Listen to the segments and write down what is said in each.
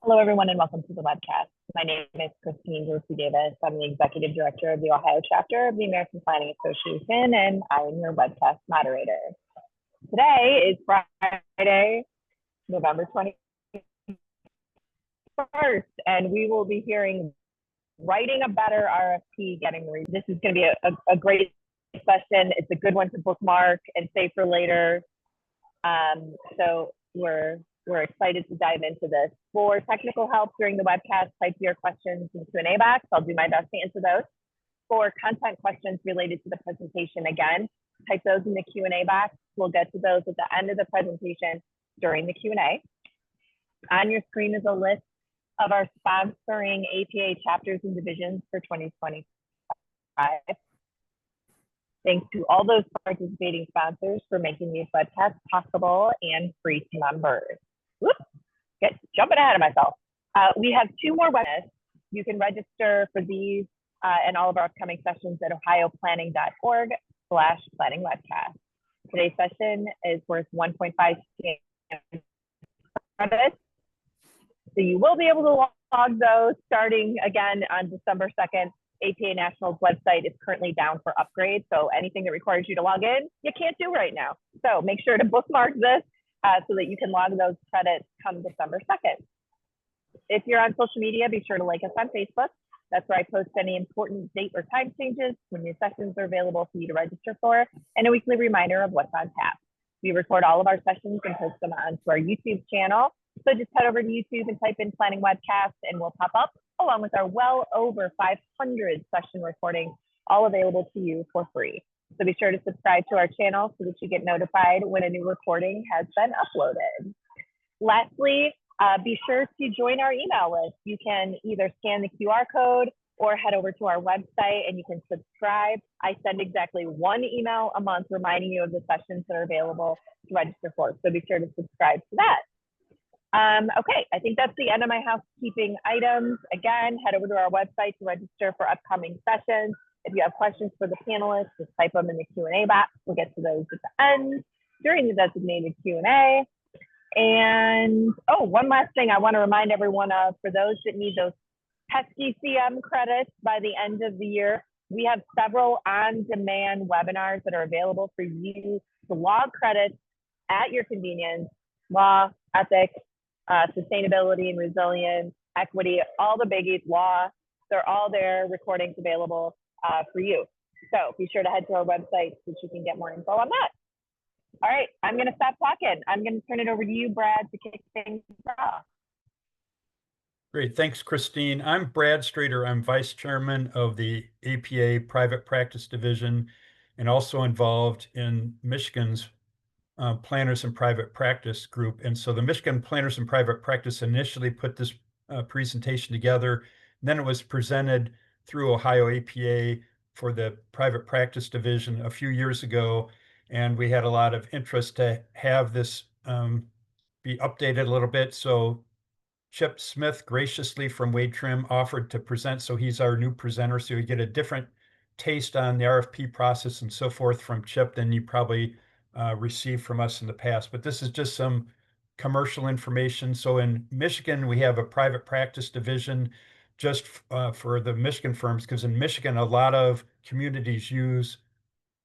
Hello, everyone, and welcome to the webcast. My name is Christine Dorsey-Davis. I'm the Executive Director of the Ohio chapter of the American Planning Association, and I am your webcast moderator. Today is Friday, November 21st, and we will be hearing Writing a Better RFP, Getting Ready. This is going to be a great session. It's a good one to bookmark and save for later. So we're excited to dive into this. For technical help during the webcast, type your questions in the Q&A box. I'll do my best to answer those. For content questions related to the presentation, again, type those in the Q&A box. We'll get to those at the end of the presentation during the Q&A. On your screen is a list of our sponsoring APA chapters and divisions for 2025. Thanks to all those participating sponsors for making these webcasts possible and free to members. Whoops, jumping ahead of myself. We have two more webcasts. You can register for these and all of our upcoming sessions at ohioplanning.org/planningwebcast. Today's session is worth 1.5 credits. So you will be able to log those starting again on December 2nd. APA National's website is currently down for upgrade, so anything that requires you to log in, you can't do right now. So make sure to bookmark this so that you can log those credits come December 2nd. If you're on social media, be sure to like us on Facebook. That's where I post any important date or time changes when new sessions are available for you to register for, and a weekly reminder of what's on tap. We record all of our sessions and post them onto our YouTube channel. So just head over to YouTube and type in Planning Webcast and we'll pop up, along with our well over 500 session recordings, all available to you for free. So be sure to subscribe to our channel so that you get notified when a new recording has been uploaded. Lastly, be sure to join our email list. You can either scan the QR code or head over to our website and you can subscribe. I send exactly one email a month reminding you of the sessions that are available to register for. So be sure to subscribe to that. Okay, I think that's the end of my housekeeping items. Again, head over to our website to register for upcoming sessions. If you have questions for the panelists, just type them in the Q&A box. We'll get to those at the end during the designated Q&A. And one last thing I want to remind everyone of, for those that need those pesky CM credits by the end of the year, we have several on-demand webinars that are available for you to log credits at your convenience. Law, ethics, sustainability and resilience, equity, all the biggies, law, they're all there, recordings available for you. So be sure to head to our website so that you can get more info on that. All right, I'm gonna stop talking. I'm gonna turn it over to you, Brad, to kick things off. Great, thanks, Christine. I'm Brad Strader. I'm Vice Chairman of the APA Private Practice Division and also involved in Michigan's Planners and Private Practice group. And so the Michigan Planners and Private Practice initially put this presentation together. Then it was presented through Ohio APA for the Private Practice Division a few years ago. And we had a lot of interest to have this be updated a little bit. So Chip Smith graciously from Wade Trim offered to present. So he's our new presenter. So you get a different taste on the RFP process and so forth from Chip than you probably received from us in the past. But this is just some commercial information. So in Michigan, we have a private practice division just for the Michigan firms, because in Michigan, a lot of communities use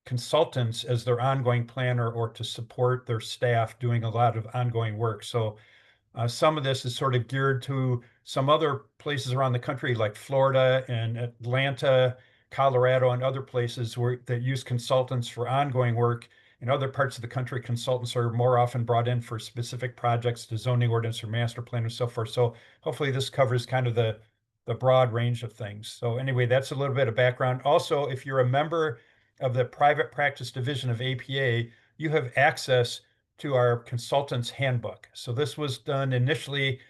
consultants as their ongoing planner or to support their staff doing a lot of ongoing work. So some of this is sort of geared to some other places around the country, like Florida and Atlanta, Colorado, and other places that use consultants for ongoing work. In other parts of the country, consultants are more often brought in for specific projects, the zoning ordinance or master plan and so forth. So hopefully this covers kind of the broad range of things. So anyway, that's a little bit of background. Also, if you're a member of the private practice division of APA, you have access to our consultants handbook. So this was done initially,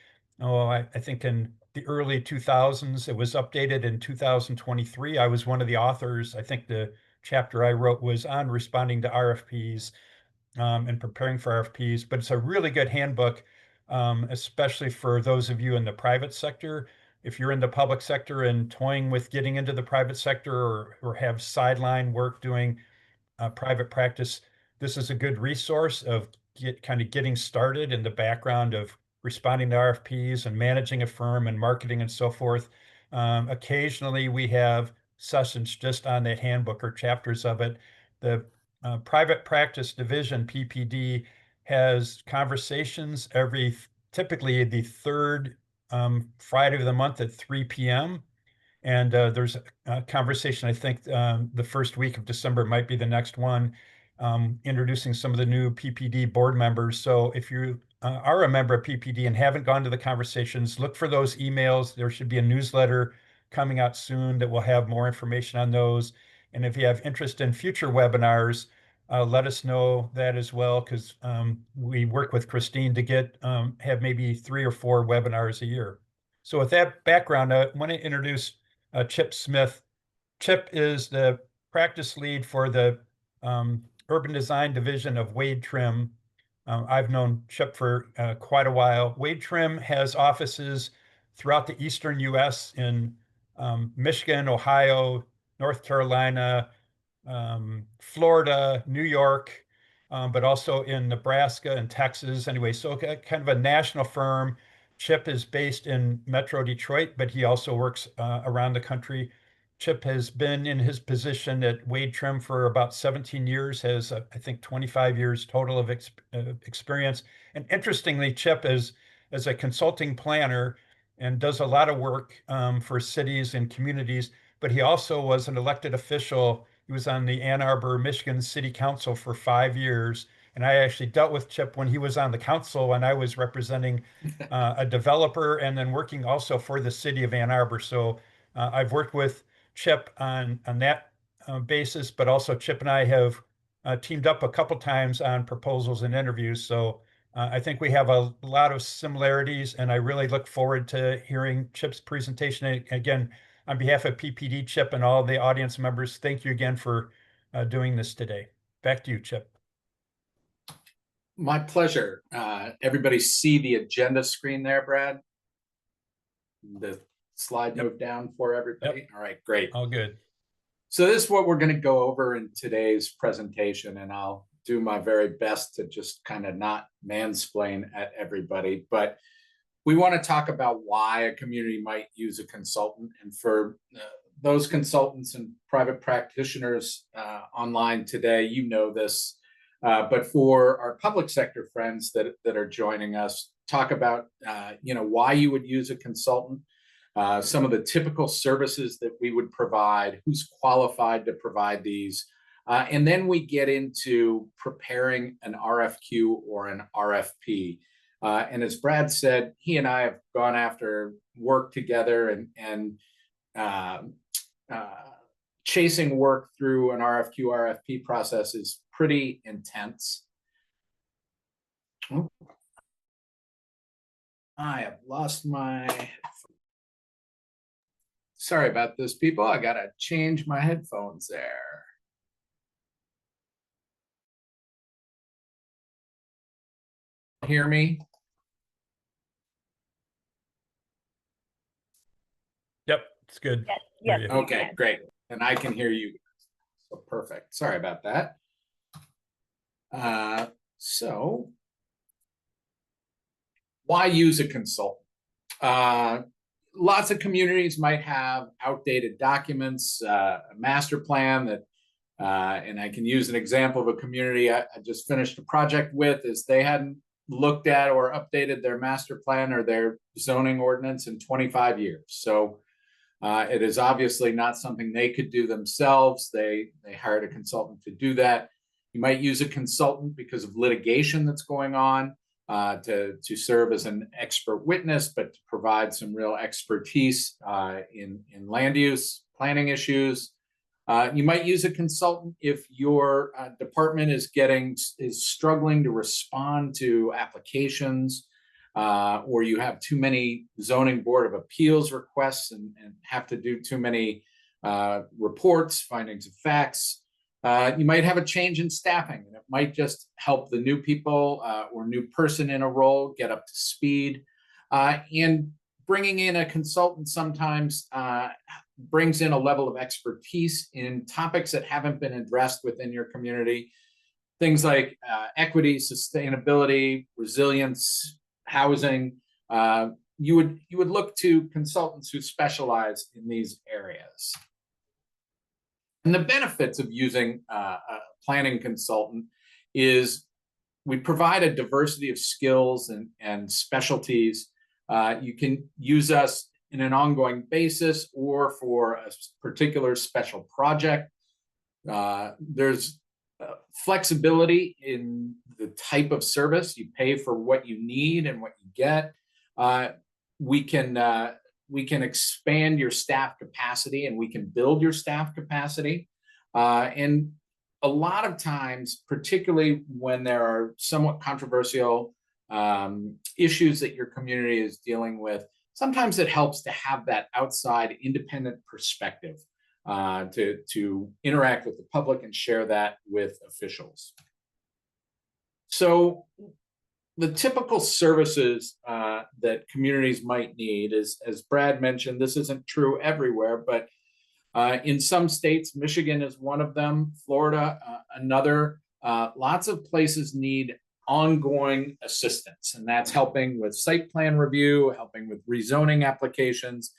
I think in the early 2000s. It was updated in 2023. I was one of the authors. I think the chapter I wrote was on responding to RFPs and preparing for RFPs, but it's a really good handbook, especially for those of you in the private sector. If you're in the public sector and toying with getting into the private sector or have sideline work doing private practice, this is a good resource of getting started in the background of responding to RFPs and managing a firm and marketing and so forth. Occasionally we have sessions just on that handbook or chapters of it. The private practice division, PPD, has conversations typically the third Friday of the month at 3 p.m. And there's a conversation, I think the first week of December might be the next one, introducing some of the new PPD board members. So if you are a member of PPD and haven't gone to the conversations, look for those emails. There should be a newsletter coming out soon that will have more information on those. And if you have interest in future webinars, let us know that as well, because we work with Christine to have maybe 3 or 4 webinars a year. So with that background, I want to introduce Chip Smith. Chip is the practice lead for the urban design division of Wade Trim. I've known Chip for quite a while. Wade Trim has offices throughout the eastern US in Michigan, Ohio, North Carolina, Florida, New York, but also in Nebraska and Texas. Anyway, so kind of a national firm. Chip is based in Metro Detroit, but he also works around the country. Chip has been in his position at Wade Trim for about 17 years, has I think 25 years total of experience. And interestingly, Chip is as a consulting planner and does a lot of work for cities and communities, but he also was an elected official. He was on the Ann Arbor, Michigan City Council for 5 years. And I actually dealt with Chip when he was on the council and I was representing a developer and then working also for the city of Ann Arbor. So I've worked with Chip on that basis, but also Chip and I have teamed up a couple times on proposals and interviews. So I think we have a lot of similarities, and I really look forward to hearing Chip's presentation. Again, on behalf of PPD, Chip, and all the audience members, thank you again for doing this today. Back to you, Chip. My pleasure. Everybody see the agenda screen there, Brad? The slide moved down for everybody. All right, great. All good. So this is what we're going to go over in today's presentation, and I'll do my very best to just kind of not mansplain at everybody, but we want to talk about why a community might use a consultant. And for those consultants and private practitioners online today, you know this, but for our public sector friends that are joining us, talk about why you would use a consultant, some of the typical services that we would provide, who's qualified to provide these, and then we get into preparing an RFQ or an RFP. And as Brad said, he and I have gone after work together, and chasing work through an RFQ, RFP process is pretty intense. Oh. I have lost my... Sorry about this, people. I got to change my headphones there. Hear me? Yep, it's good. Yes. Okay, great. And I can hear you. So perfect. Sorry about that. So why use a consultant? Lots of communities might have outdated documents, a master plan that, and I can use an example of a community I just finished a project with, is they hadn't looked at or updated their master plan or their zoning ordinance in 25 years. So it is obviously not something they could do themselves. They hired a consultant to do that. You might use a consultant because of litigation that's going on, to serve as an expert witness, but to provide some real expertise in land use, planning issues. You might use a consultant if your department is struggling to respond to applications, or you have too many zoning board of appeals requests and have to do too many reports, findings of facts. You might have a change in staffing, and it might just help the new people or new person in a role get up to speed. And bringing in a consultant sometimes brings in a level of expertise in topics that haven't been addressed within your community. Things like equity, sustainability, resilience, housing, you would look to consultants who specialize in these areas. And the benefits of using a planning consultant is we provide a diversity of skills and specialties. You can use us in an ongoing basis or for a particular special project. There's flexibility in the type of service. You pay for what you need and what you get. We can expand your staff capacity, and we can build your staff capacity. And a lot of times, particularly when there are somewhat controversial issues that your community is dealing with, sometimes it helps to have that outside independent perspective to interact with the public and share that with officials. So the typical services that communities might need is, as Brad mentioned, this isn't true everywhere, but in some states, Michigan is one of them, Florida, another. Lots of places need ongoing assistance, and that's helping with site plan review, helping with rezoning applications,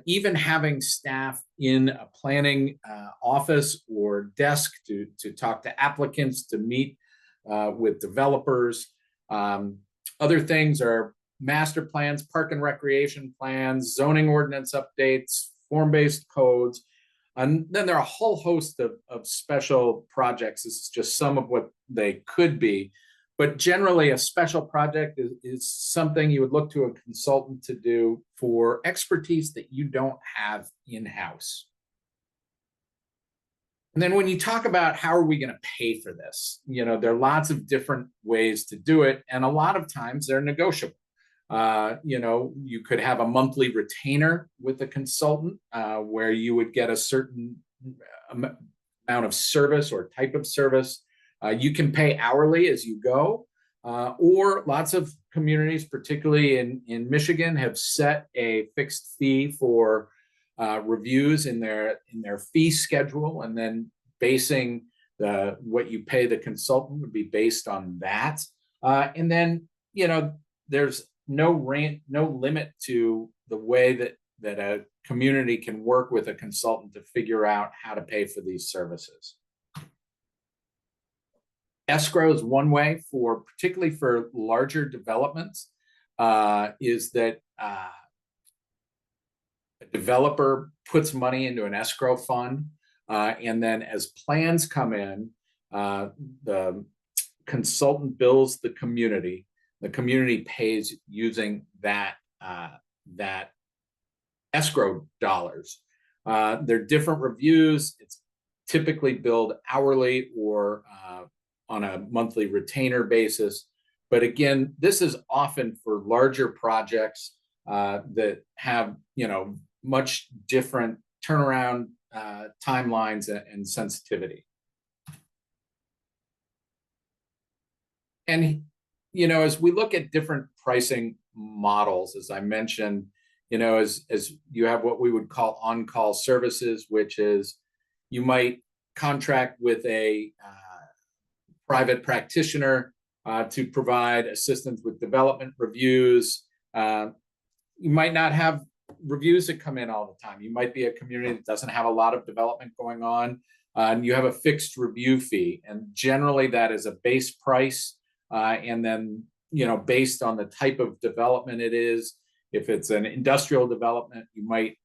even having staff in a planning office or desk to talk to applicants, to meet with developers. Other things are master plans, park and recreation plans, zoning ordinance updates, form-based codes. And then there are a whole host of special projects. This is just some of what they could be. But generally, a special project is something you would look to a consultant to do for expertise that you don't have in-house. And then when you talk about how are we going to pay for this, there are lots of different ways to do it. And a lot of times they're negotiable. You could have a monthly retainer with a consultant where you would get a certain amount of service or type of service. You can pay hourly as you go, or lots of communities, particularly in Michigan, have set a fixed fee for reviews in their fee schedule, and then basing what you pay the consultant would be based on that. And then there's no limit to the way that a community can work with a consultant to figure out how to pay for these services. Escrow is one way particularly for larger developments, is that a developer puts money into an escrow fund, and then as plans come in, the consultant bills the community. The community pays using that escrow dollars. There are different reviews. It's typically billed hourly or on a monthly retainer basis. But again, this is often for larger projects that have much different turnaround timelines and sensitivity. And as we look at different pricing models, as I mentioned, as you have what we would call on-call services, which is you might contract with a private practitioner to provide assistance with development reviews. You might not have reviews that come in all the time. You might be a community that doesn't have a lot of development going on, and you have a fixed review fee. And generally that is a base price. And then, based on the type of development it is, if it's an industrial development, you might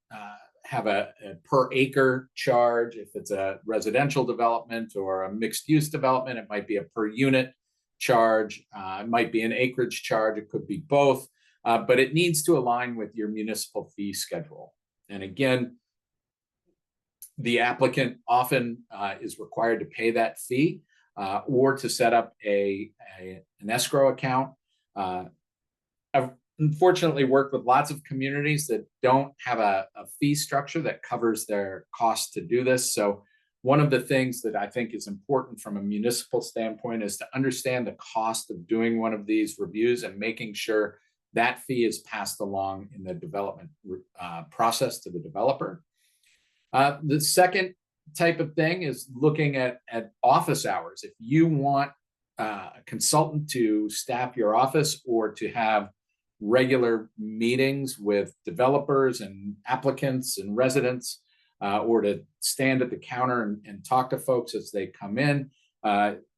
have a per acre charge. If it's a residential development or a mixed use development, it might be a per unit charge. It might be an acreage charge. It could be both, but it needs to align with your municipal fee schedule. And again, the applicant often is required to pay that fee or to set up an escrow account. I've unfortunately worked with lots of communities that don't have a fee structure that covers their costs to do this. So one of the things that I think is important from a municipal standpoint is to understand the cost of doing one of these reviews and making sure that fee is passed along in the development process to the developer. The second type of thing is looking at office hours. If you want a consultant to staff your office or to have regular meetings with developers and applicants and residents, or to stand at the counter and talk to folks as they come in.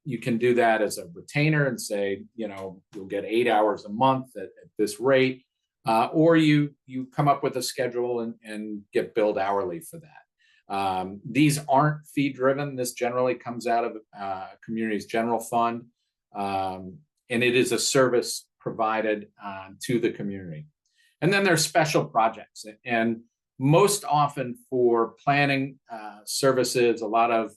You can do that as a retainer and say, you know, you'll get 8 hours a month at this rate, or you come up with a schedule and get billed hourly for that. These aren't fee driven. This generally comes out of community's general fund, and it is a service provided to the community. And then there's special projects, and most often for planning services, a lot of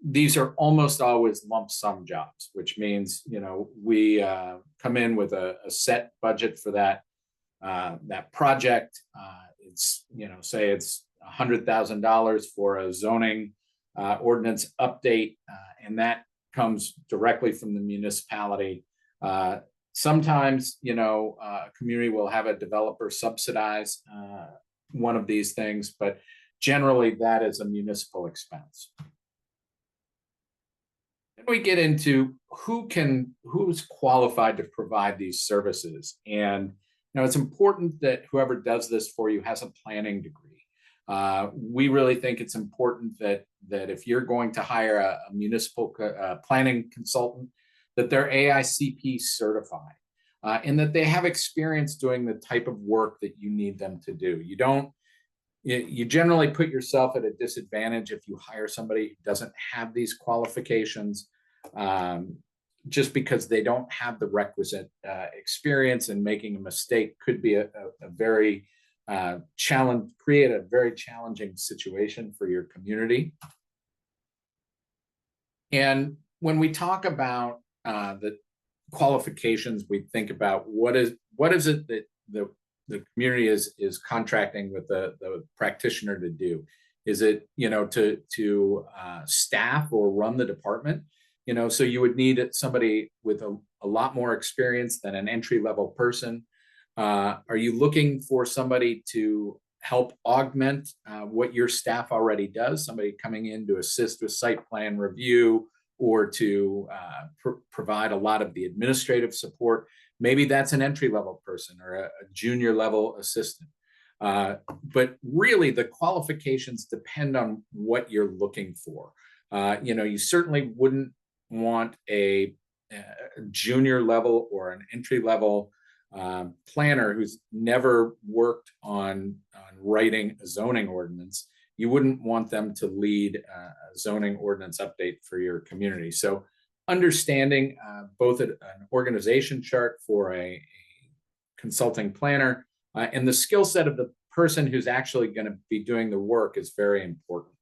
these are almost always lump sum jobs, which means, you know, we come in with a set budget for that project. It's, you know, say it's $100,000 for a zoning ordinance update, and that comes directly from the municipality. Sometimes, you know, a community will have a developer subsidize one of these things, but generally that is a municipal expense. Then we get into who's qualified to provide these services. And, you know, it's important that whoever does this for you has a planning degree. We really think it's important that if you're going to hire a municipal planning consultant, that they're AICP certified, and that they have experience doing the type of work that you need them to do. You generally put yourself at a disadvantage if you hire somebody who doesn't have these qualifications, just because they don't have the requisite experience, and making a mistake could be a very create a very challenging situation for your community. And when we talk about the qualifications, we think about what is it that the community is contracting with the practitioner to do. Is it, you know, to staff or run the department? You know, so you would need somebody with a lot more experience than an entry-level person. Are you looking for somebody to help augment what your staff already does? Somebody coming in to assist with site plan review, or to provide a lot of the administrative support? Maybe that's an entry-level person or a junior level assistant. But really, the qualifications depend on what you're looking for. You know, you certainly wouldn't want a junior level or an entry-level planner who's never worked on writing a zoning ordinance. You wouldn't want them to lead a zoning ordinance update for your community. So understanding both an organization chart for a consulting planner and the skill set of the person who's actually going to be doing the work is very important.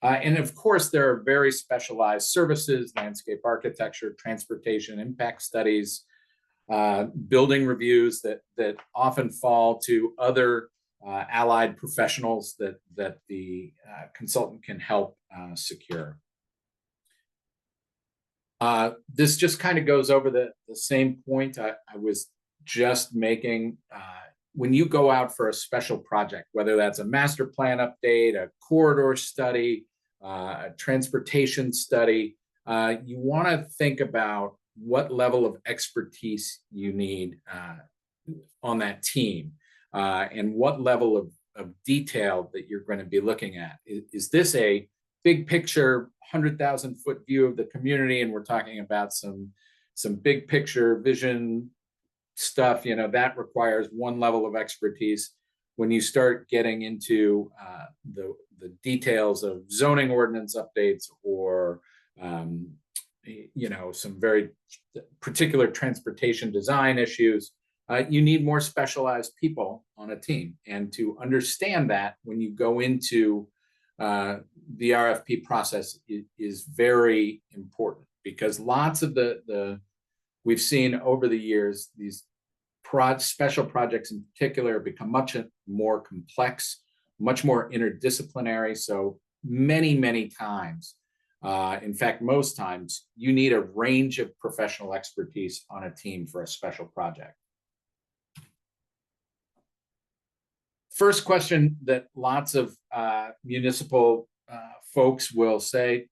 And of course, there are very specialized services: landscape architecture, transportation impact studies, building reviews that often fall to other allied professionals that the consultant can help secure. This just kind of goes over the same point I was just making. When you go out for a special project, whether that's a master plan update, a corridor study, a transportation study, you want to think about what level of expertise you need on that team, and what level of detail that you're going to be looking at. Is this a big picture, 100,000-foot view of the community, and we're talking about some big picture vision stuff? You know, that requires one level of expertise. When you start getting into the details of zoning ordinance updates, or you know, some very particular transportation design issues, you need more specialized people on a team. And to understand that when you go into the RFP process is very important, because lots of we've seen over the years, these special projects in particular become much more complex, much more interdisciplinary. So many times, in fact, most times, you need a range of professional expertise on a team for a special project. First question that lots of municipal folks will say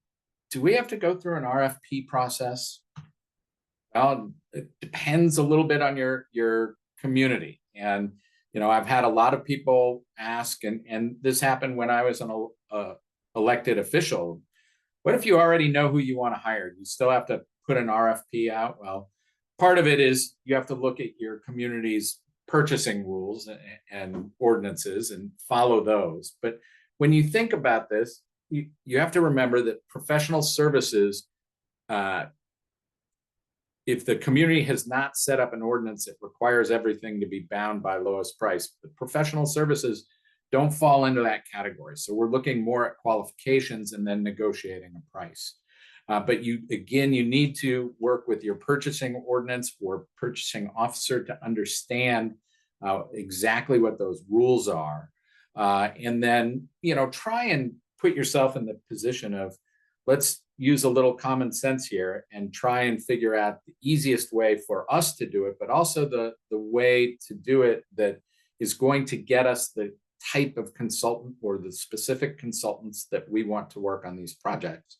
do we have to go through an RFP process? Well, it depends a little bit on your community. And, I've had a lot of people ask, and this happened when I was an elected official. What if you already know who you want to hire? You still have to put an RFP out? Well, part of it is you have to look at your community's purchasing rules and ordinances and follow those. But when you think about this, you have to remember that professional services, if the community has not set up an ordinance that requires everything to be bound by lowest price, but professional services don't fall into that category. So we're looking more at qualifications and then negotiating a price. But you need to work with your purchasing ordinance or purchasing officer to understand exactly what those rules are. And then, try and put yourself in the position of, let's use a little common sense here and try and figure out the easiest way for us to do it, but also the way to do it that is going to get us the type of consultant or the specific consultants that we want to work on these projects.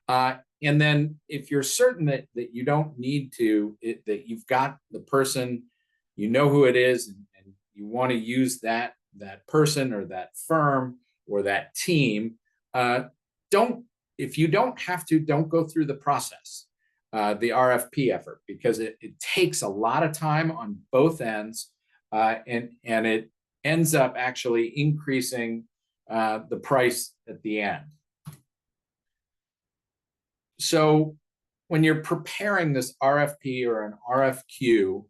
And then if you're certain that you don't need to, that you've got the person, who it is, and you want to use that person or that firm or that team, if you don't have to, don't go through the process, the RFP effort, because it takes a lot of time on both ends, and it ends up actually increasing the price at the end. So when you're preparing this RFP or an RFQ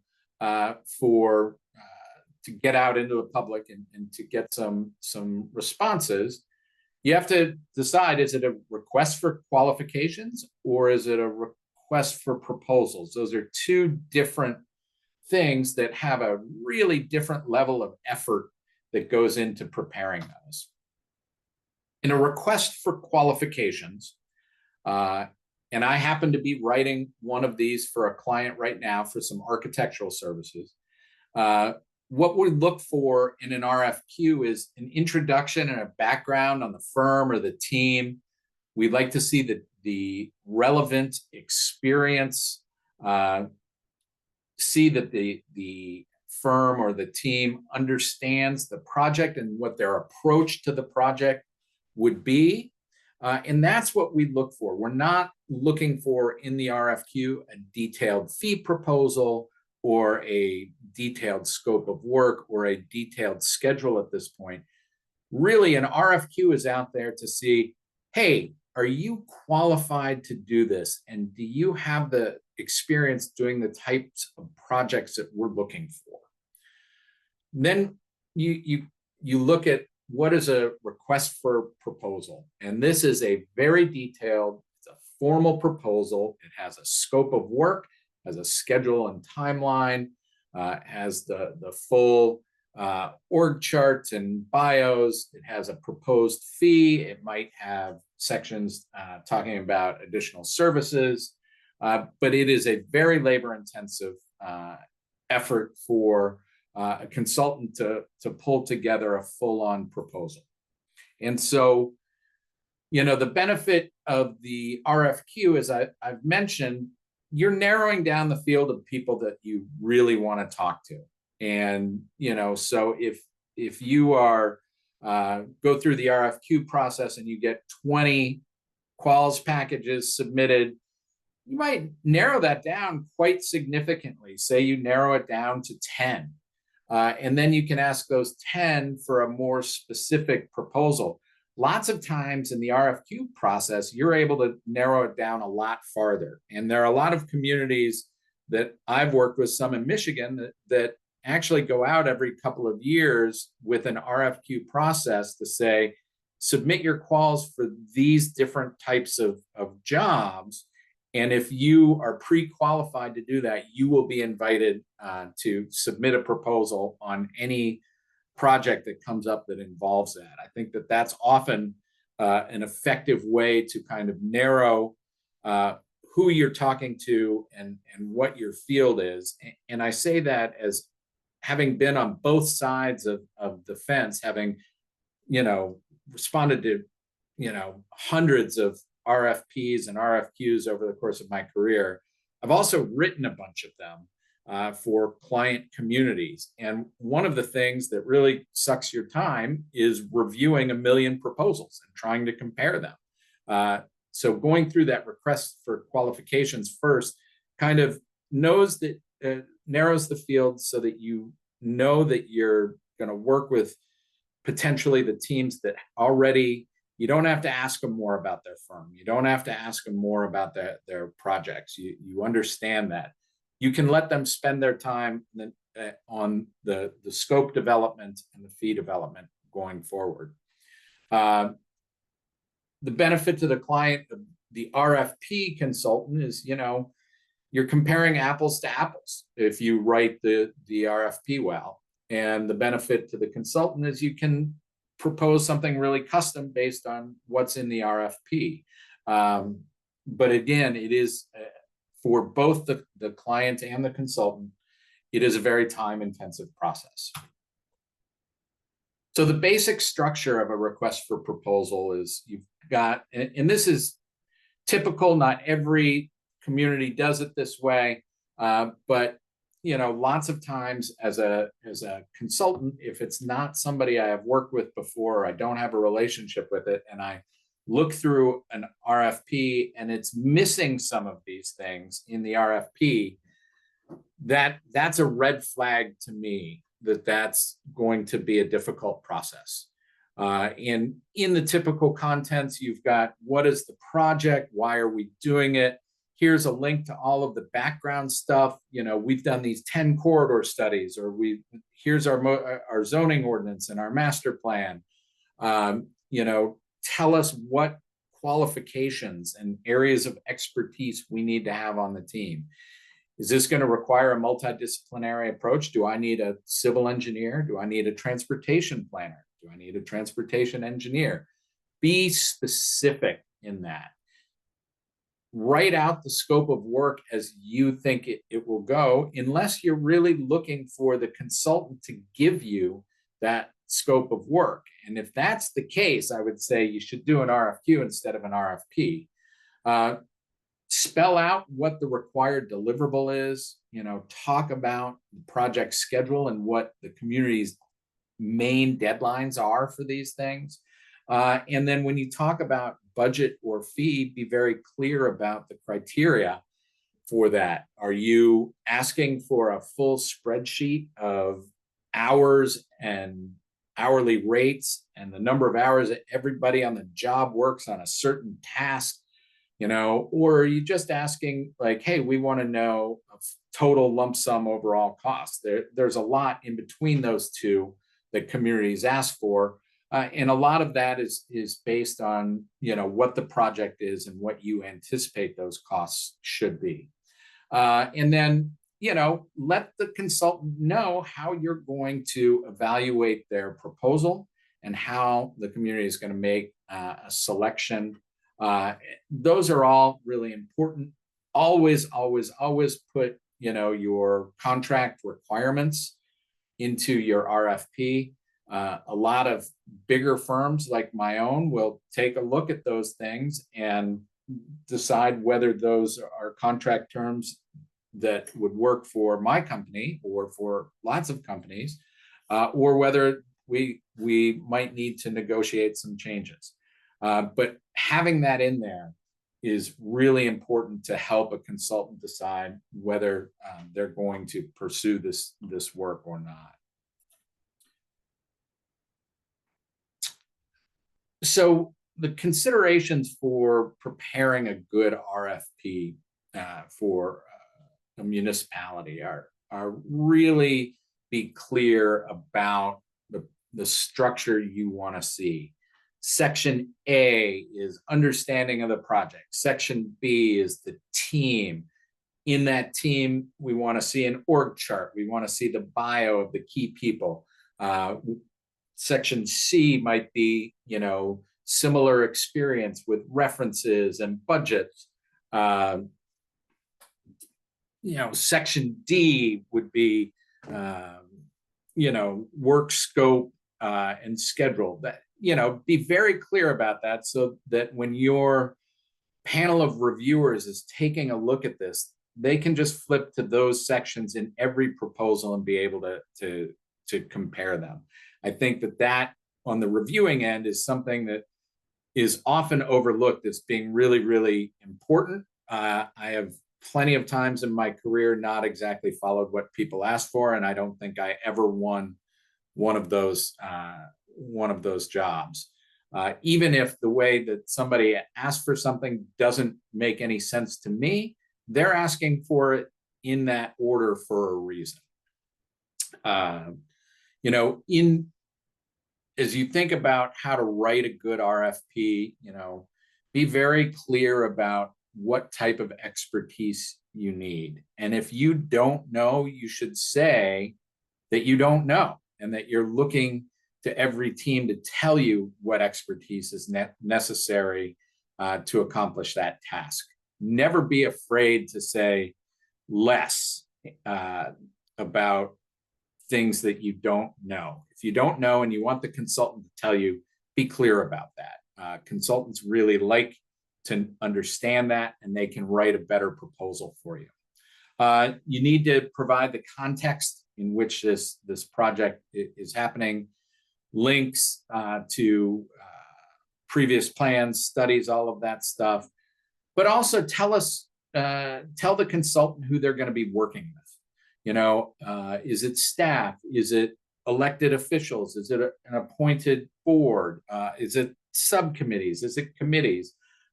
to get out into the public and to get some responses, you have to decide, is it a request for qualifications or is it a request for proposals? Those are two different things that have a really different level of effort that goes into preparing those. In a request for qualifications, and I happen to be writing one of these for a client right now for some architectural services, what we look for in an RFQ is an introduction and a background on the firm or the team. We'd like to see the relevant experience, see that the firm or the team understands the project and what their approach to the project would be. And that's what we look for. We're not looking for in the RFQ a detailed fee proposal or a detailed scope of work or a detailed schedule at this point. Really, an RFQ is out there to see, hey, are you qualified to do this? And do you have the experience doing the types of projects that we're looking for? Then you look at what is a request for proposal. And this is a very detailed, it's a formal proposal. It has a scope of work, has a schedule and timeline, has the full org charts and bios. It has a proposed fee. It might have sections talking about additional services, but it is a very labor-intensive effort for a consultant to pull together a full-on proposal. And so, the benefit of the RFQ, as I've mentioned, you're narrowing down the field of people that you really want to talk to. And, so if you are go through the RFQ process and you get 20 quals packages submitted, you might narrow that down quite significantly. Say you narrow it down to 10. And then you can ask those 10 for a more specific proposal. Lots of times in the RFQ process, you're able to narrow it down a lot farther. And there are a lot of communities that I've worked with, some in Michigan, that actually go out every couple of years with an RFQ process to say, submit your quals for these different types of jobs. And if you are pre-qualified to do that, you will be invited to submit a proposal on any project that comes up that involves that. I think that that's often an effective way to kind of narrow who you're talking to and what your field is. And I say that as having been on both sides of the fence, having, responded to, hundreds of RFPs and RFQs over the course of my career. I've also written a bunch of them for client communities. And one of the things that really sucks your time is reviewing a million proposals and trying to compare them. So going through that request for qualifications first kind of narrows the field so that you know that you're going to work with potentially the teams that already, you don't have to ask them more about their firm. You don't have to ask them more about their projects. You understand that. You can let them spend their time on the scope development and the fee development going forward. The benefit to the client, the RFP consultant is, you're comparing apples to apples if you write the RFP well. And the benefit to the consultant is you can propose something really custom based on what's in the RFP. But again, it is for both the client and the consultant, it is a very time-intensive process. So the basic structure of a request for proposal is you've got, and this is typical, not every community does it this way, but lots of times as a consultant, if it's not somebody I have worked with before, I don't have a relationship with it, and I look through an RFP and it's missing some of these things in the RFP, that's a red flag to me that's going to be a difficult process. And in the typical contents, you've got what is the project? Why are we doing it? Here's a link to all of the background stuff. We've done these 10 corridor studies, or here's our zoning ordinance and our master plan. Tell us what qualifications and areas of expertise we need to have on the team. Is this going to require a multidisciplinary approach? Do I need a civil engineer? Do I need a transportation planner? Do I need a transportation engineer? Be specific in that. Write out the scope of work as you think it will go, unless you're really looking for the consultant to give you that scope of work. And if that's the case, I would say you should do an RFQ instead of an RFP. Spell out what the required deliverable is, talk about the project schedule and what the community's main deadlines are for these things. And then when you talk about budget or fee, be very clear about the criteria for that. Are you asking for a full spreadsheet of hours and hourly rates and the number of hours that everybody on the job works on a certain task? Or are you just asking like, hey, we want to know a total lump sum overall cost? There's a lot in between those two that communities ask for. And a lot of that is based on, what the project is and what you anticipate those costs should be. And then, let the consultant know how you're going to evaluate their proposal and how the community is going to make a selection. Those are all really important. Always, always, always put, your contract requirements into your RFP. A lot of bigger firms like my own will take a look at those things and decide whether those are contract terms that would work for my company or for lots of companies, or whether we might need to negotiate some changes. But having that in there is really important to help a consultant decide whether they're going to pursue this work or not. So the considerations for preparing a good RFP for a municipality are really be clear about the structure you want to see. Section A is understanding of the project. Section B is the team. In that team, we want to see an org chart. We want to see the bio of the key people. Section C might be, similar experience with references and budgets. Section D would be, work scope and schedule. That, be very clear about that so that when you're panel of reviewers is taking a look at this, they can just flip to those sections in every proposal and be able to compare them. I think that on the reviewing end is something that is often overlooked as being really, really important. I have plenty of times in my career not exactly followed what people asked for, and I don't think I ever won one of those jobs. Even if the way that somebody asked for something doesn't make any sense to me, they're asking for it in that order for a reason. You know, as you think about how to write a good RFP, you know, be very clear about what type of expertise you need. And if you don't know, you should say that you don't know and that you're looking to every team to tell you what expertise is necessary to accomplish that task. Never be afraid to say less about things that you don't know. If you don't know and you want the consultant to tell you, be clear about that. Consultants really like to understand that, and they can write a better proposal for you. You need to provide the context in which this project is happening, links to previous plans, studies, all of that stuff. But also tell the consultant who they're going to be working with. You know, is it staff? Is it elected officials? Is it an appointed board? Is it subcommittees? Is it committees?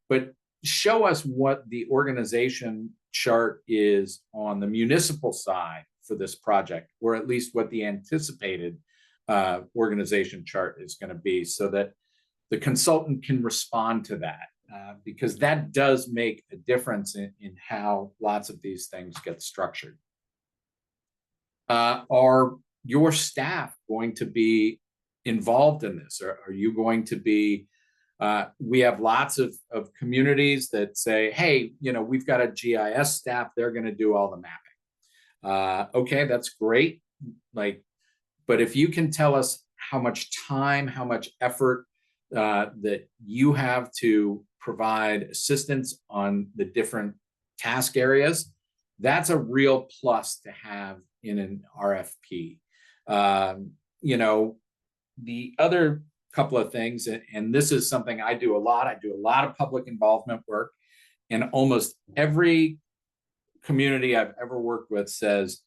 But show us what the organization chart is on the municipal side for this project, or at least what the anticipated organization chart is going to be, so that the consultant can respond to that, because that does make a difference in how lots of these things get structured. Are your staff going to be involved in this? Or are you going to be, we have lots of communities that say, hey, you know, we've got a GIS staff, they're going to do all the mapping. Okay, that's great. But if you can tell us how much time, how much effort that you have to provide assistance on the different task areas, that's a real plus to have in an RFP. You know, the other couple of things, and this is something I do a lot of public involvement work, and almost every community I've ever worked with says,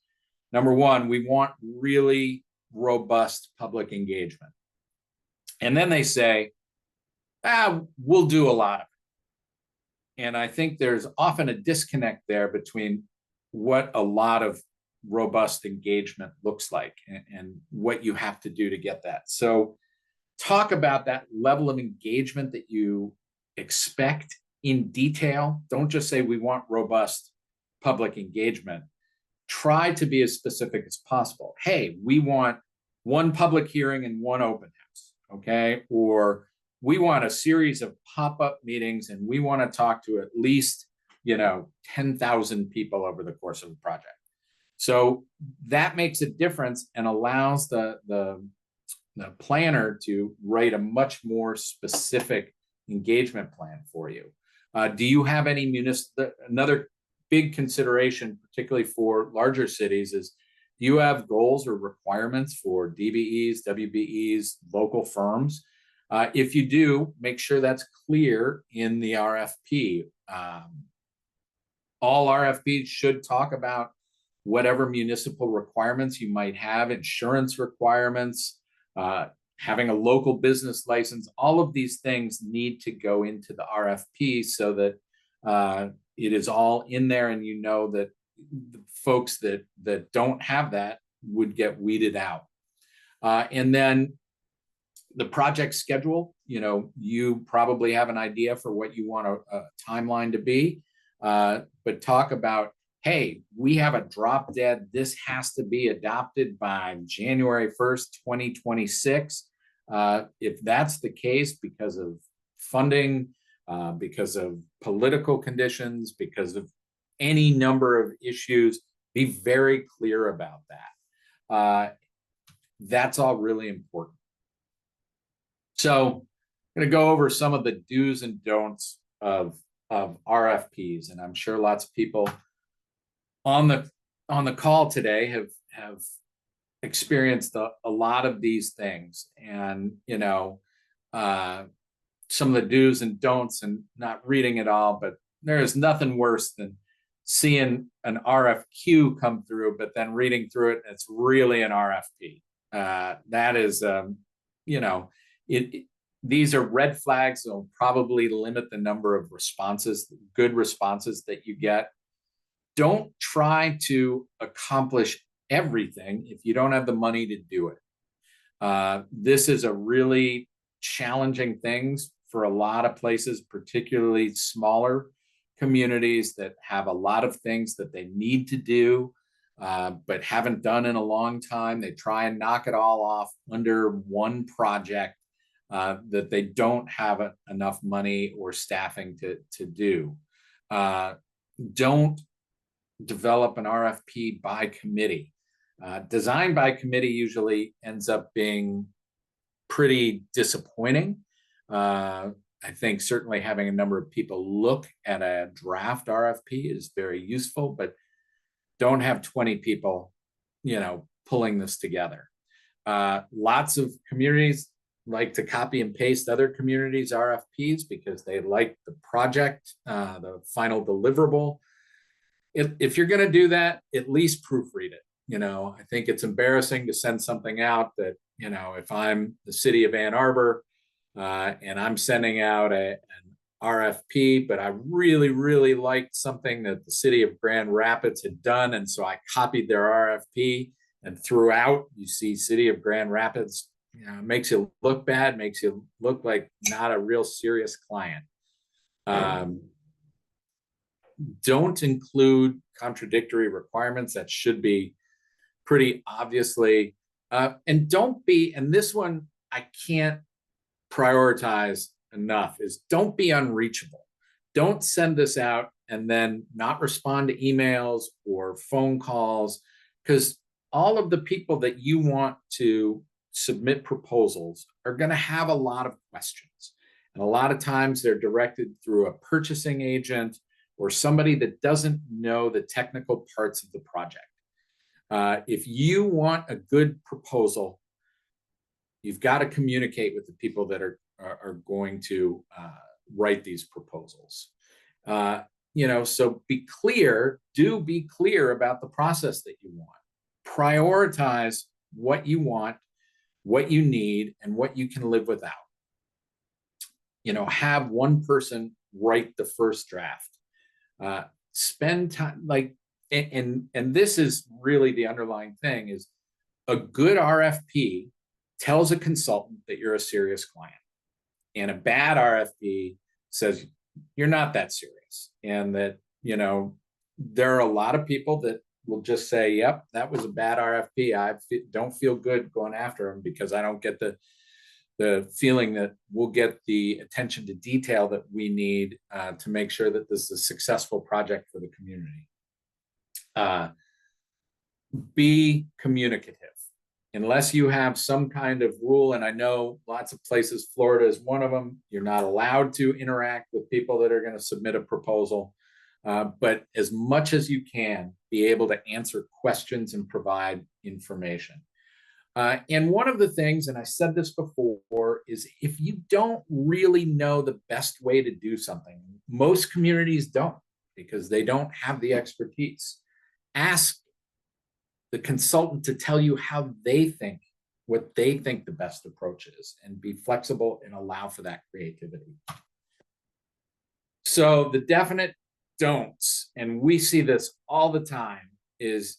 number one, we want really robust public engagement. And then they say, we'll do a lot of it. And I think there's often a disconnect there between what a lot of robust engagement looks like and what you have to do to get that. So talk about that level of engagement that you expect in detail. Don't just say we want robust public engagement. Try to be as specific as possible. Hey, we want one public hearing and one open house, okay? Or we want a series of pop-up meetings and we want to talk to at least, you know, 10,000 people over the course of the project. So that makes a difference and allows the planner to write a much more specific engagement plan for you. Do you have any another big consideration, particularly for larger cities, is do you have goals or requirements for DBEs, WBEs, local firms? If you do, make sure that's clear in the RFP. All RFPs should talk about whatever municipal requirements you might have, insurance requirements, having a local business license. All of these things need to go into the RFP so that it is all in there, and you know that the folks that don't have that would get weeded out. And then the project schedule, you know, you probably have an idea for what you want a timeline to be, but talk about, hey, we have a drop dead. This has to be adopted by January 1st, 2026. If that's the case, because of funding, because of political conditions, because of any number of issues, be very clear about that. That's all really important. So I'm going to go over some of the do's and don'ts of of RFPs, and I'm sure lots of people on the call today have experienced a lot of these things, and some of the do's and don'ts, and not reading it all, but there is nothing worse than seeing an RFQ come through, but then reading through it, and it's really an RFP. That is, these are red flags that will probably limit the number of responses, good responses that you get. Don't try to accomplish everything if you don't have the money to do it. This is a really challenging thing for a lot of places, particularly smaller communities that have a lot of things that they need to do, but haven't done in a long time. They try and knock it all off under one project that they don't have enough money or staffing to do. Don't develop an RFP by committee. Design by committee usually ends up being pretty disappointing. I think certainly having a number of people look at a draft RFP is very useful, but don't have 20 people, pulling this together. Lots of communities like to copy and paste other communities' RFPs because they like the project, the final deliverable. If you're going to do that, at least proofread it. I think it's embarrassing to send something out that, if I'm the city of Ann Arbor and I'm sending out an RFP, but I really, really liked something that the city of Grand Rapids had done. And so I copied their RFP, and throughout you see city of Grand Rapids, makes you look bad, makes you look like not a real serious client. Don't include contradictory requirements. That should be pretty obviously, and don't be, and this one I can't prioritize enough, is don't be unreachable. Don't send this out and then not respond to emails or phone calls, because all of the people that you want to submit proposals are going to have a lot of questions. And a lot of times they're directed through a purchasing agent or somebody that doesn't know the technical parts of the project. If you want a good proposal, you've got to communicate with the people that are going to write these proposals. So be clear, be clear about the process that you want. Prioritize what you want, what you need, and what you can live without. Have one person write the first draft. Spend time, and this is really the underlying thing, is a good RFP tells a consultant that you're a serious client, and a bad RFP says you're not that serious, and that there are a lot of people that will just say, yep, that was a bad RFP. I don't feel good going after them because I don't get the feeling that we'll get the attention to detail that we need to make sure that this is a successful project for the community. Be communicative. Unless you have some kind of rule, and I know lots of places, Florida is one of them, you're not allowed to interact with people that are going to submit a proposal. But as much as you can, be able to answer questions and provide information. And one of the things, and I said this before, is if you don't really know the best way to do something, most communities don't, because they don't have the expertise. Ask the consultant to tell you how they think, what they think the best approach is, and be flexible and allow for that creativity. So the definite don'ts, and we see this all the time, is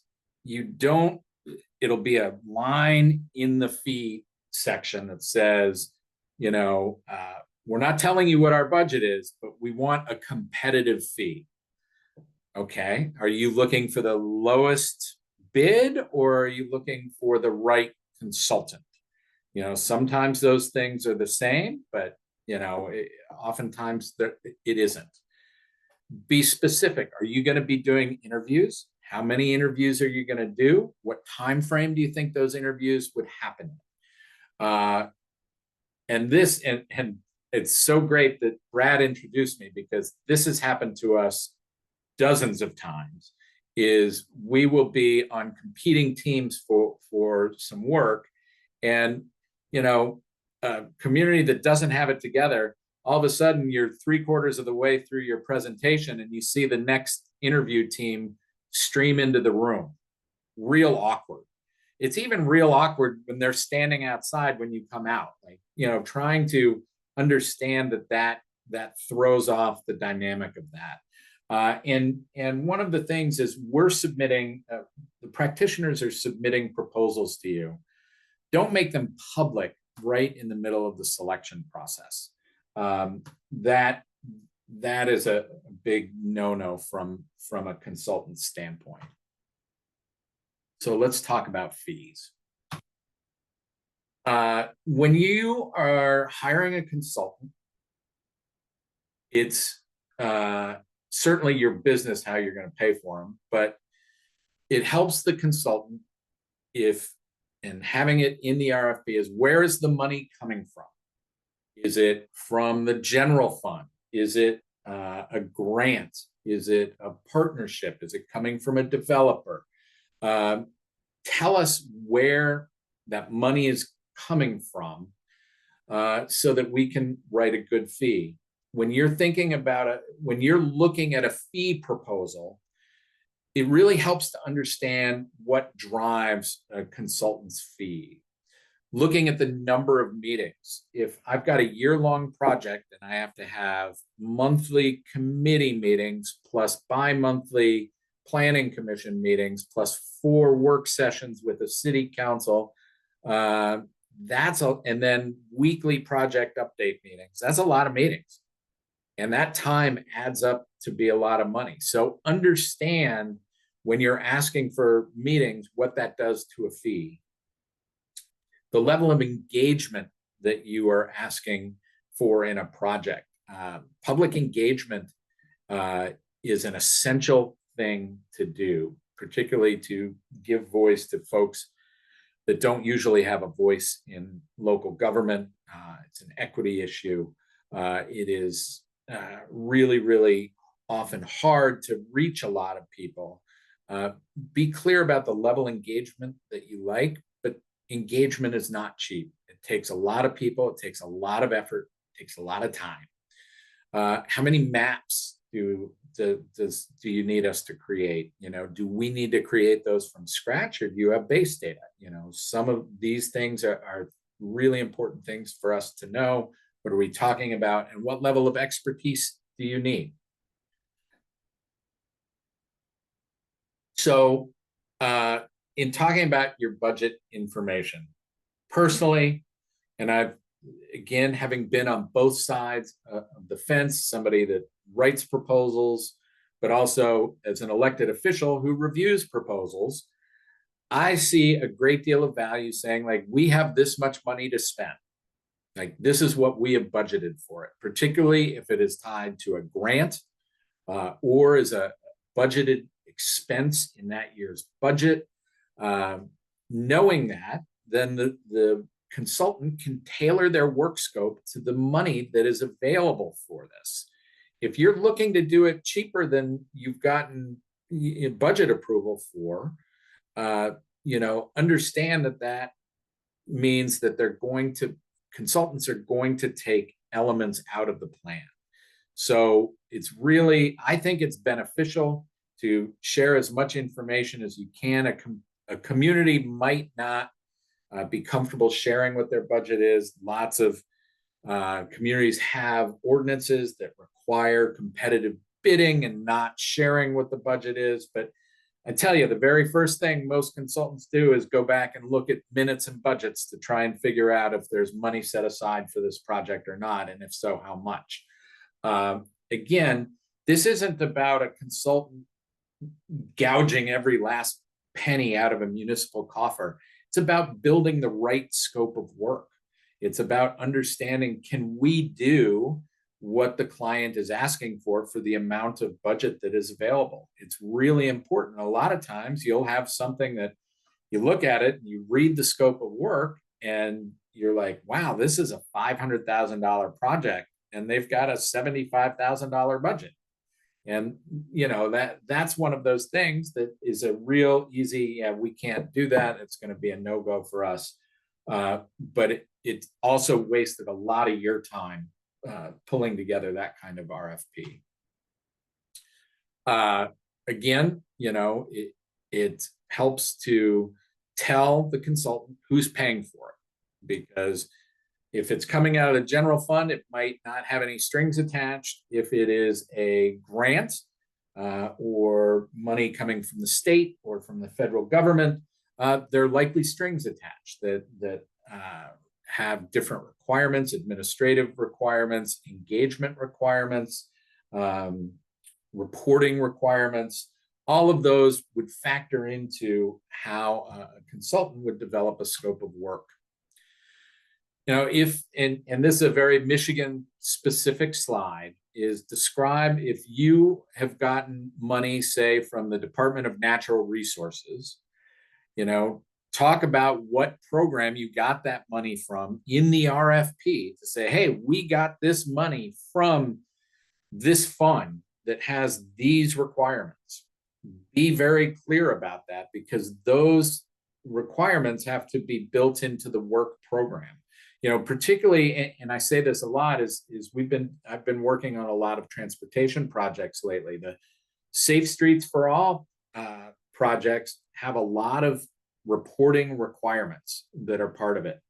it'll be a line in the fee section that says, we're not telling you what our budget is, but we want a competitive fee. Okay, are you looking for the lowest bid, or are you looking for the right consultant? Sometimes those things are the same, but oftentimes it isn't. Be specific. Are you going to be doing interviews? How many interviews are you going to do? What time frame do you think those interviews would happen in? And it's so great that Brad introduced me, because this has happened to us dozens of times. Is we will be on competing teams for some work, and a community that doesn't have it together, all of a sudden you're 3/4 of the way through your presentation and you see the next interview team stream into the room. Real awkward. It's even real awkward when they're standing outside when you come out, like, trying to understand that throws off the dynamic of that. And one of the things is we're submitting, the practitioners are submitting proposals to you. Don't make them public right in the middle of the selection process. That is a big no-no from a consultant standpoint. So let's talk about fees. When you are hiring a consultant, it's certainly your business how you're going to pay for them, but it helps the consultant and having it in the RFP is, where is the money coming from? Is it from the general fund? Is it a grant? Is it a partnership? Is it coming from a developer? Tell us where that money is coming from, so that we can write a good fee. When you're thinking about it, when you're looking at a fee proposal, it really helps to understand what drives a consultant's fee. Looking at the number of meetings. If I've got a year-long project and I have to have monthly committee meetings plus bi-monthly planning commission meetings plus 4 work sessions with the city council, and then weekly project update meetings, that's a lot of meetings. And that time adds up to be a lot of money. So understand when you're asking for meetings, what that does to a fee. The level of engagement that you are asking for in a project. Public engagement is an essential thing to do, particularly to give voice to folks that don't usually have a voice in local government. It's an equity issue. It is really, really often hard to reach a lot of people. Be clear about the level of engagement that you like, but engagement is not cheap. It takes a lot of people, it takes a lot of effort, it takes a lot of time. How many maps do you need us to create? Do we need to create those from scratch, or do you have base data? Some of these things are really important things for us to know. What are we talking about, and what level of expertise do you need? So in talking about your budget information, personally, and I've, again, having been on both sides of the fence, somebody that writes proposals, but also as an elected official who reviews proposals, I see a great deal of value saying, like, we have this much money to spend. Like, this is what we have budgeted for it, particularly if it is tied to a grant or is a budgeted expense in that year's budget. Knowing that, then the consultant can tailor their work scope to the money that is available for this. If you're looking to do it cheaper than you've gotten budget approval for, understand that means that consultants are going to take elements out of the plan. So it's really, I think it's beneficial to share as much information as you can. A community might not be comfortable sharing what their budget is. Lots of communities have ordinances that require competitive bidding and not sharing what the budget is. But I tell you, the very first thing most consultants do is go back and look at minutes and budgets to try and figure out if there's money set aside for this project or not, and if so, how much. Again, this isn't about a consultant gouging every last penny out of a municipal coffer. It's about building the right scope of work. It's about understanding, can we do what the client is asking for the amount of budget that is available? It's really important. A lot of times you'll have something that you look at it, and you read the scope of work, and you're like, wow, this is a $500,000 project and they've got a $75,000 budget. And that's one of those things that is a real easy, yeah, we can't do that. It's going to be a no-go for us. But it also wasted a lot of your time pulling together that kind of RFP. Again, it helps to tell the consultant who's paying for it, because if it's coming out of the general fund, it might not have any strings attached. If it is a grant or money coming from the state or from the federal government, there are likely strings attached that have different requirements, administrative requirements, engagement requirements, reporting requirements. All of those would factor into how a consultant would develop a scope of work. If, and this is a very Michigan specific slide, is describe if you have gotten money, say, from the Department of Natural Resources, talk about what program you got that money from in the RFP to say, hey, we got this money from this fund that has these requirements. Be very clear about that, because those requirements have to be built into the work program. Particularly, and I say this a lot, is I've been working on a lot of transportation projects lately. The Safe Streets for All projects have a lot of reporting requirements that are part of it.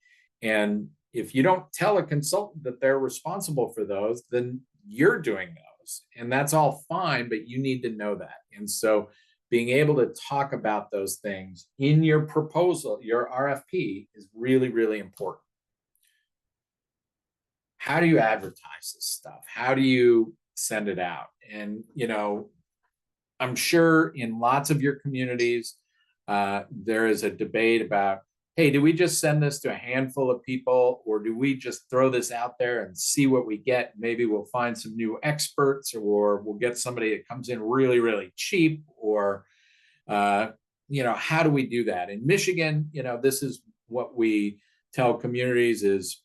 And if you don't tell a consultant that they're responsible for those, then you're doing those. And that's all fine, but you need to know that. And so being able to talk about those things in your proposal, your RFP, is really, really important. How do you advertise this stuff? How do you send it out? And, I'm sure in lots of your communities, there is a debate about, hey, do we just send this to a handful of people, or do we just throw this out there and see what we get? Maybe we'll find some new experts, or we'll get somebody that comes in really, really cheap, or, how do we do that? In Michigan, this is what we tell communities is,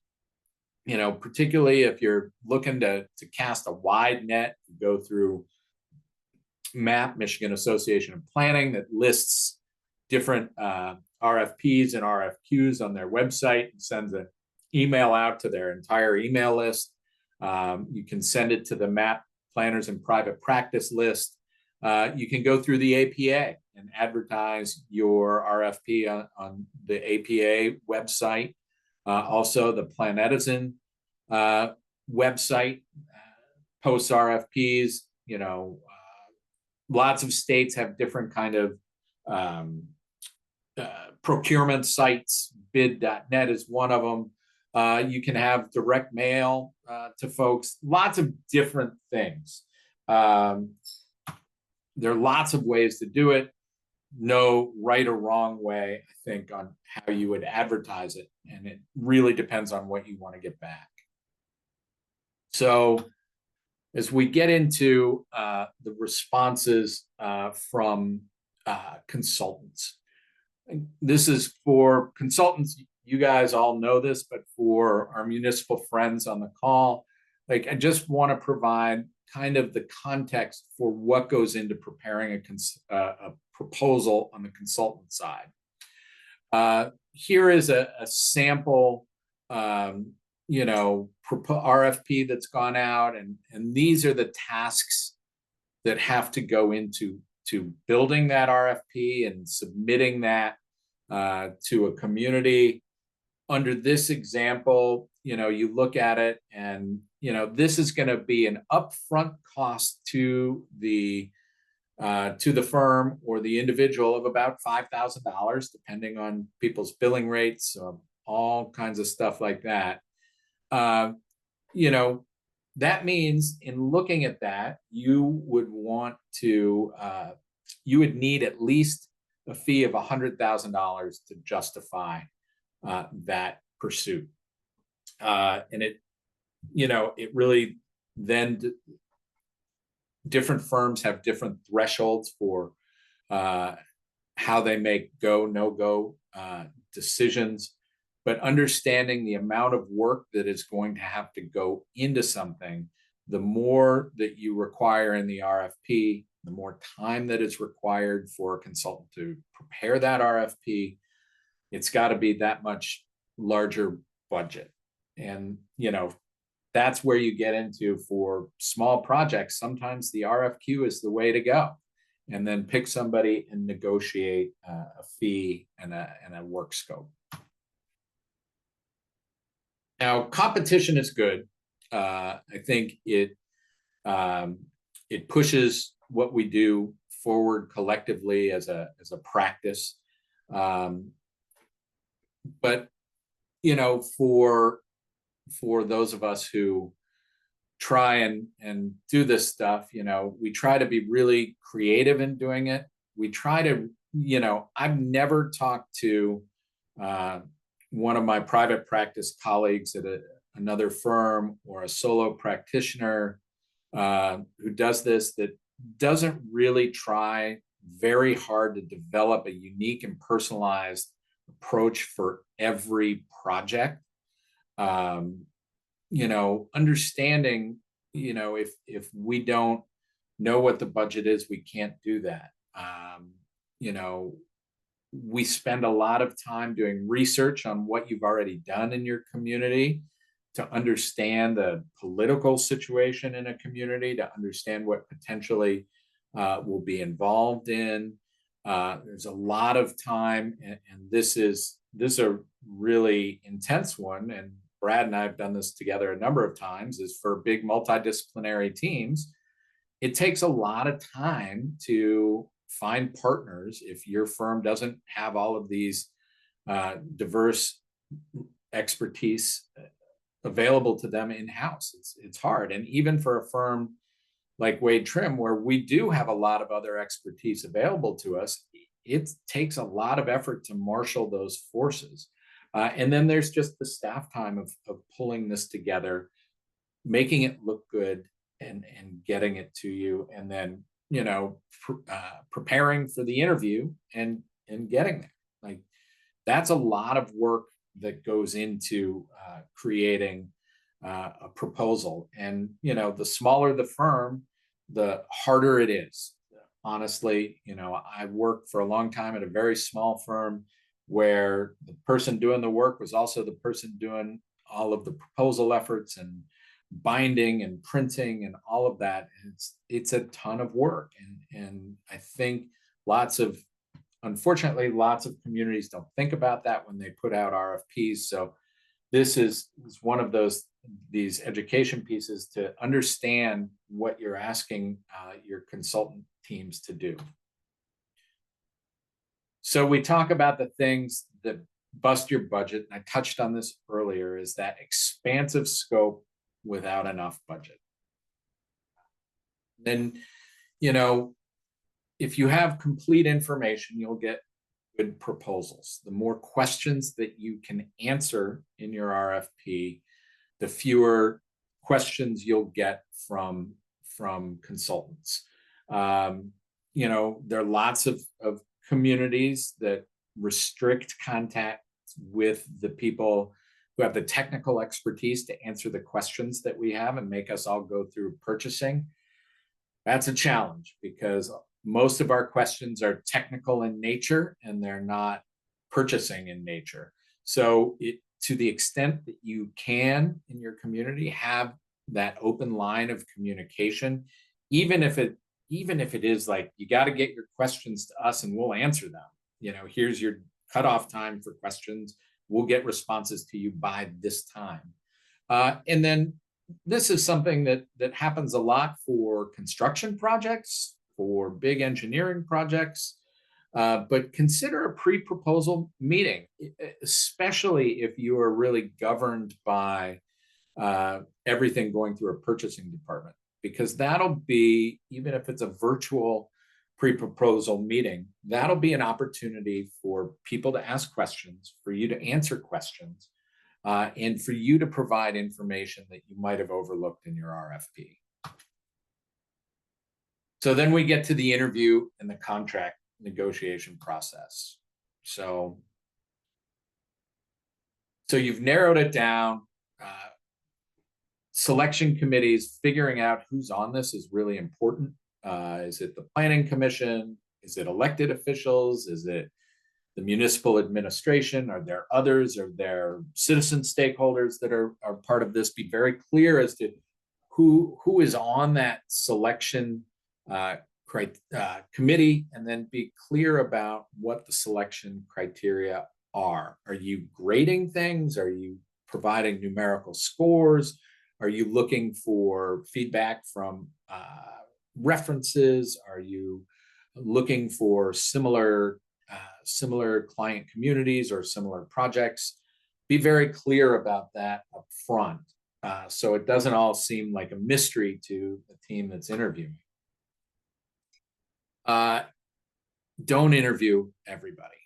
particularly if you're looking to cast a wide net, you go through MAP, Michigan Association of Planning, that lists different RFPs and RFQs on their website and sends an email out to their entire email list. You can send it to the MAP Planners and Private Practice list. You can go through the APA and advertise your RFP on the APA website. Also, the Planetizen website posts RFPs. Lots of states have different kind of procurement sites. Bid.net is one of them. You can have direct mail to folks. Lots of different things. There are lots of ways to do it. No right or wrong way, I think, on how you would advertise it. And it really depends on what you want to get back. So as we get into the responses from consultants, this is for consultants. You guys all know this, but for our municipal friends on the call, I just want to provide kind of the context for what goes into preparing a proposal on the consultant side. Here is a sample, RFP that's gone out, and these are the tasks that have to go into building that RFP and submitting that to a community. Under this example, you look at it, and this is going to be an upfront cost to the firm or the individual of about $5,000, depending on people's billing rates, all kinds of stuff like that. That means in looking at that, you would need at least a fee of $100,000 to justify that pursuit. And it really then different firms have different thresholds for how they make go, no go decisions. but understanding the amount of work that is going to have to go into something, the more that you require in the RFP, the more time that is required for a consultant to prepare that RFP, it's got to be that much larger budget. And, that's where you get into, for small projects, sometimes the RFQ is the way to go. And then pick somebody and negotiate a fee and a work scope. Now, competition is good. I think it pushes what we do forward collectively as a practice. But for those of us who try and do this stuff, we try to be really creative in doing it. We try to, I've never talked to one of my private practice colleagues at another firm or a solo practitioner who does this that doesn't really try very hard to develop a unique and personalized approach for every project. Understanding, if we don't know what the budget is, we can't do that. We spend a lot of time doing research on what you've already done in your community to understand the political situation in a community, to understand what potentially will be involved in. There's a lot of time, and this is a really intense one. And Brad and I have done this together a number of times, is for big multidisciplinary teams. It takes a lot of time to find partners if your firm doesn't have all of these diverse expertise available to them in-house. It's hard. And even for a firm like Wade Trim, where we do have a lot of other expertise available to us, it takes a lot of effort to marshal those forces. And then there's just the staff time of pulling this together, making it look good, and getting it to you, and then preparing for the interview and getting there. Like, that's a lot of work that goes into creating a proposal. And the smaller the firm, the harder it is. Honestly, I worked for a long time at a very small firm where the person doing the work was also the person doing all of the proposal efforts and binding and printing and all of that. It's a ton of work. And I think unfortunately, lots of communities don't think about that when they put out RFPs. So this is one of these education pieces to understand what you're asking your consultant teams to do. So we talk about the things that bust your budget, and I touched on this earlier, is that expansive scope without enough budget. Then, if you have complete information, you'll get good proposals. The more questions that you can answer in your RFP, the fewer questions you'll get from consultants. There are lots of communities that restrict contact with the people who have the technical expertise to answer the questions that we have and make us all go through purchasing. That's a challenge, because most of our questions are technical in nature and they're not purchasing in nature. So to the extent that you can in your community have that open line of communication, even if it is like, you got to get your questions to us and we'll answer them. Here's your cutoff time for questions. We'll get responses to you by this time. And then this is something that happens a lot for construction projects, for big engineering projects, but consider a pre-proposal meeting, especially if you are really governed by everything going through a purchasing department, because that'll be, even if it's a virtual pre-proposal meeting, that'll be an opportunity for people to ask questions, for you to answer questions, and for you to provide information that you might have overlooked in your RFP. So then we get to the interview and the contract negotiation process. So So you've narrowed it down. Selection committees, figuring out who's on this is really important. Is it the planning commission? Is it elected officials? Is it the municipal administration? Are there others? Are there citizen stakeholders that are part of this? Be very clear as to who is on that selection committee, and then be clear about what the selection criteria are. Are you grading things? Are you providing numerical scores? Are you looking for feedback from references? Are you looking for similar client communities or similar projects? Be very clear about that up front, so it doesn't all seem like a mystery to the team that's interviewing. Don't interview everybody.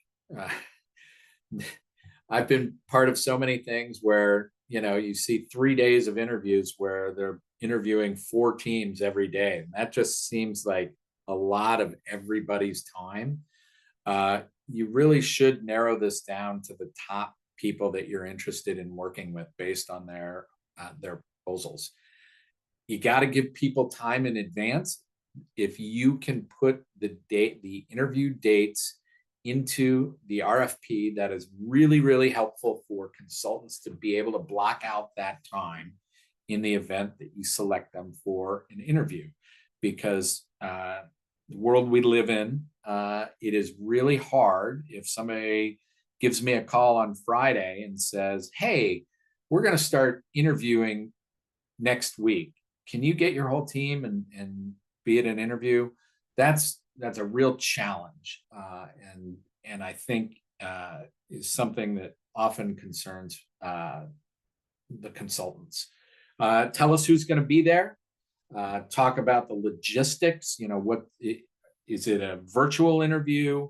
I've been part of so many things where, you know, you see 3 days of interviews where they're interviewing 4 teams every day. And that just seems like a lot of everybody's time. You really should narrow this down to the top people that you're interested in working with based on their proposals. You got to give people time in advance. If you can put the interview dates into the RFP, that is really, really helpful for consultants to be able to block out that time in the event that you select them for an interview. Because the world we live in, it is really hard if somebody gives me a call on Friday and says, hey, we're going to start interviewing next week. Can you get your whole team and be at an interview? That's a real challenge, and I think is something that often concerns the consultants. Tell us who's going to be there. Talk about the logistics. You know, is it a virtual interview?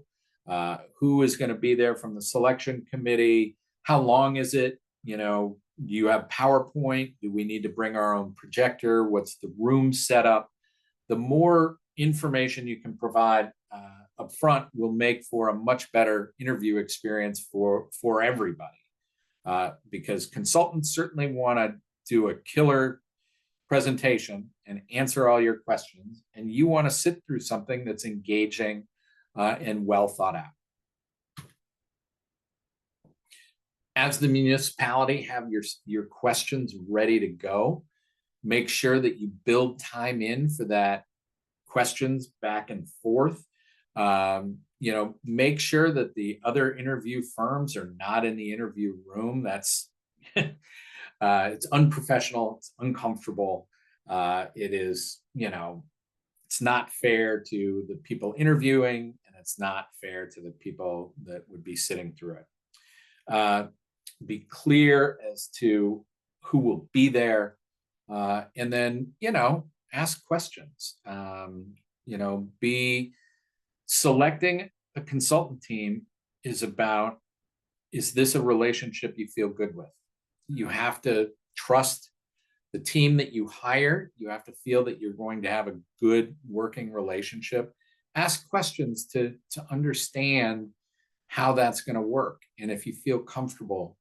Who is going to be there from the selection committee? How long is it? You know, do you have PowerPoint? Do we need to bring our own projector? What's the room setup? The more information you can provide up front will make for a much better interview experience for everybody. Because consultants certainly want to do a killer presentation and answer all your questions, and you want to sit through something that's engaging and well thought out. As the municipality, have your questions ready to go. Make sure that you build time in for that questions back and forth. You know, make sure that the other interview firms are not in the interview room. That's it's unprofessional, it's uncomfortable. It is, you know, it's not fair to the people interviewing, and it's not fair to the people that would be sitting through it. Be clear as to who will be there, and then, you know, ask questions. You know, selecting a consultant team is about, is this a relationship you feel good with? You have to trust the team that you hire. You have to feel that you're going to have a good working relationship. Ask questions to understand how that's going to work, and if you feel comfortable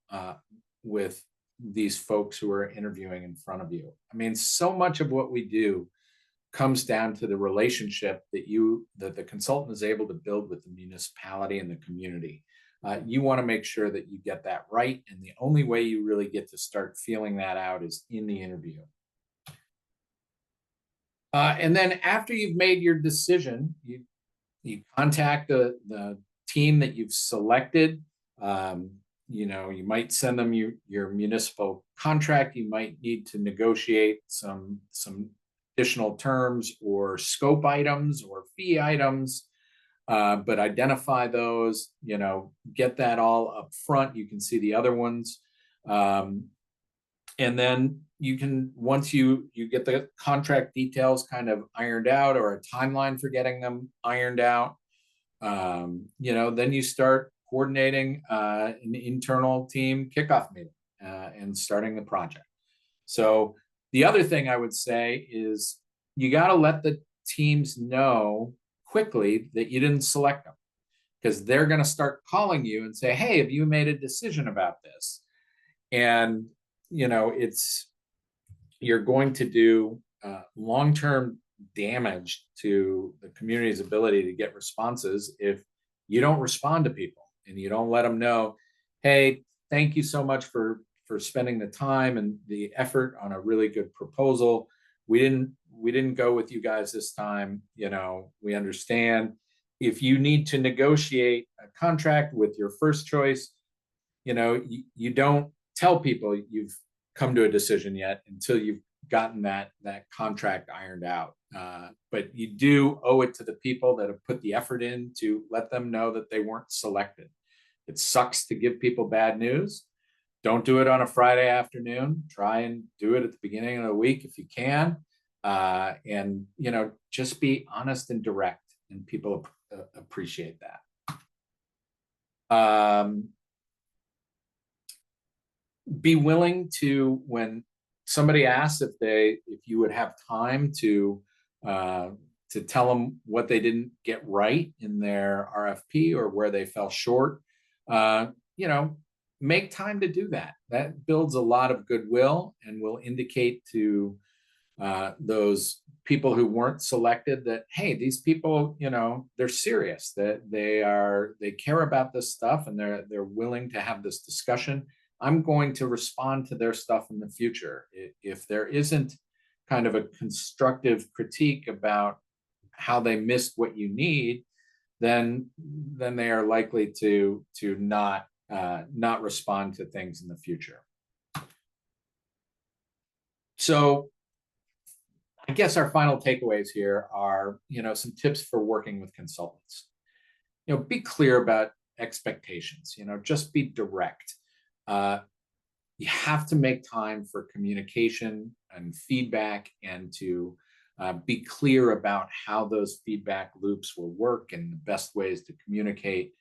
with these folks who are interviewing in front of you. I mean, so much of what we do comes down to the relationship that the consultant is able to build with the municipality and the community. You want to make sure that you get that right, and the only way you really get to start feeling that out is in the interview. And then after you've made your decision, you contact the team that you've selected. You know, you might send them your municipal contract. You might need to negotiate some additional terms or scope items or fee items, but identify those, you know, get that all up front. You can see the other ones. And then you can, once you get the contract details kind of ironed out, or a timeline for getting them ironed out, you know, then you start coordinating an internal team kickoff meeting and starting the project. So the other thing I would say is you got to let the teams know quickly that you didn't select them, because they're going to start calling you and say, hey, have you made a decision about this? And, you're going to do long-term damage to the community's ability to get responses if you don't respond to people and you don't let them know, hey, thank you so much for spending the time and the effort on a really good proposal. We didn't go with you guys this time. We understand. If you need to negotiate a contract with your first choice, you don't tell people you've come to a decision yet until you've gotten that contract ironed out. But you do owe it to the people that have put the effort in to let them know that they weren't selected. It sucks to give people bad news. Don't do it on a Friday afternoon. Try and do it at the beginning of the week if you can. And, just be honest and direct, and people appreciate that. Be willing to, when somebody asks if you would have time to tell them what they didn't get right in their RFP or where they fell short, make time to do that. That builds a lot of goodwill and will indicate to those people who weren't selected that, hey, these people, they're serious, that they care about this stuff, and they're willing to have this discussion. I'm going to respond to their stuff in the future. If there isn't kind of a constructive critique about how they missed what you need, then they are likely to not respond to things in the future. So I guess our final takeaways here are, some tips for working with consultants. Be clear about expectations, just be direct. You have to make time for communication and feedback, and to be clear about how those feedback loops will work and the best ways to communicate.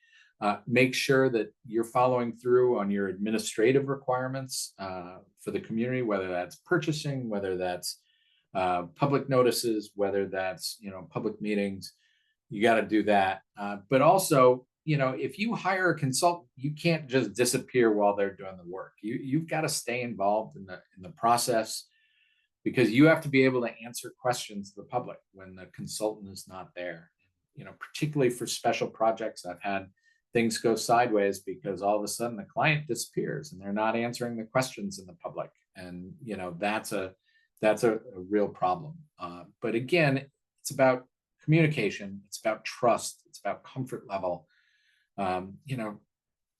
Make sure that you're following through on your administrative requirements for the community, whether that's purchasing, whether that's public notices, whether that's, public meetings. You got to do that. But also, if you hire a consultant, you can't just disappear while they're doing the work. You've got to stay involved in the process, because you have to be able to answer questions to the public when the consultant is not there. Particularly for special projects, I've had things go sideways because all of a sudden the client disappears and they're not answering the questions in the public. And, that's a real problem. But again, it's about communication. It's about trust. It's about comfort level.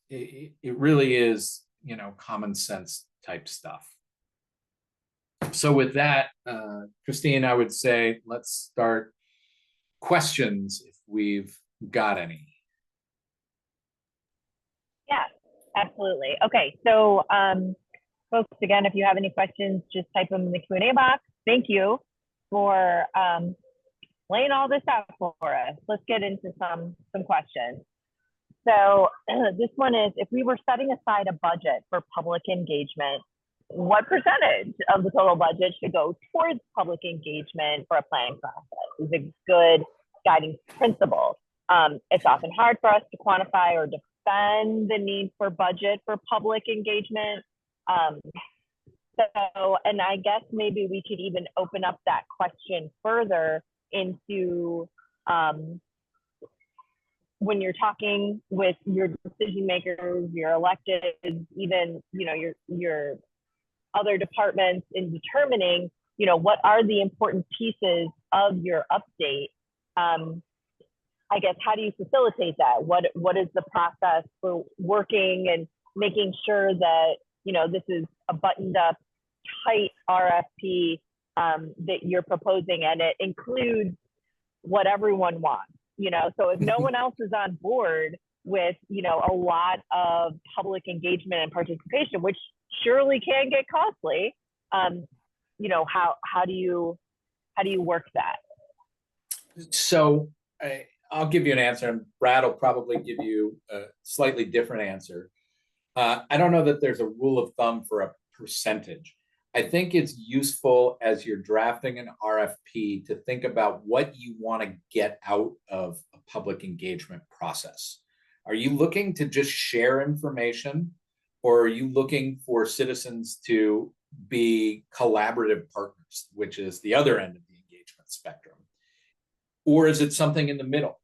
It really is, common sense type stuff. So with that, Christine, I would say, let's start questions if we've got any. Yeah, absolutely. Okay, so folks, again, if you have any questions, just type them in the Q&A box. Thank you for laying all this out for us. Let's get into some questions. So this one is, if we were setting aside a budget for public engagement, what percentage of the total budget should go towards public engagement for a planning process? Is a good guiding principle. It's often hard for us to quantify or defend the need for budget for public engagement. And I guess maybe we could even open up that question further into when you're talking with your decision makers, your electeds, even your other departments, in determining what are the important pieces of your update. I guess, how do you facilitate that? What is the process for working and making sure that this is a buttoned up, tight RFP that you're proposing, and it includes what everyone wants? So if no one else is on board with a lot of public engagement and participation, which surely can get costly, how do you work that? So I'll give you an answer, and Brad will probably give you a slightly different answer. I don't know that there's a rule of thumb for a percentage. I think it's useful as you're drafting an RFP to think about what you want to get out of a public engagement process. Are you looking to just share information, Or are you looking for citizens to be collaborative partners, which is the other end of the engagement spectrum? Or is it something in the middle?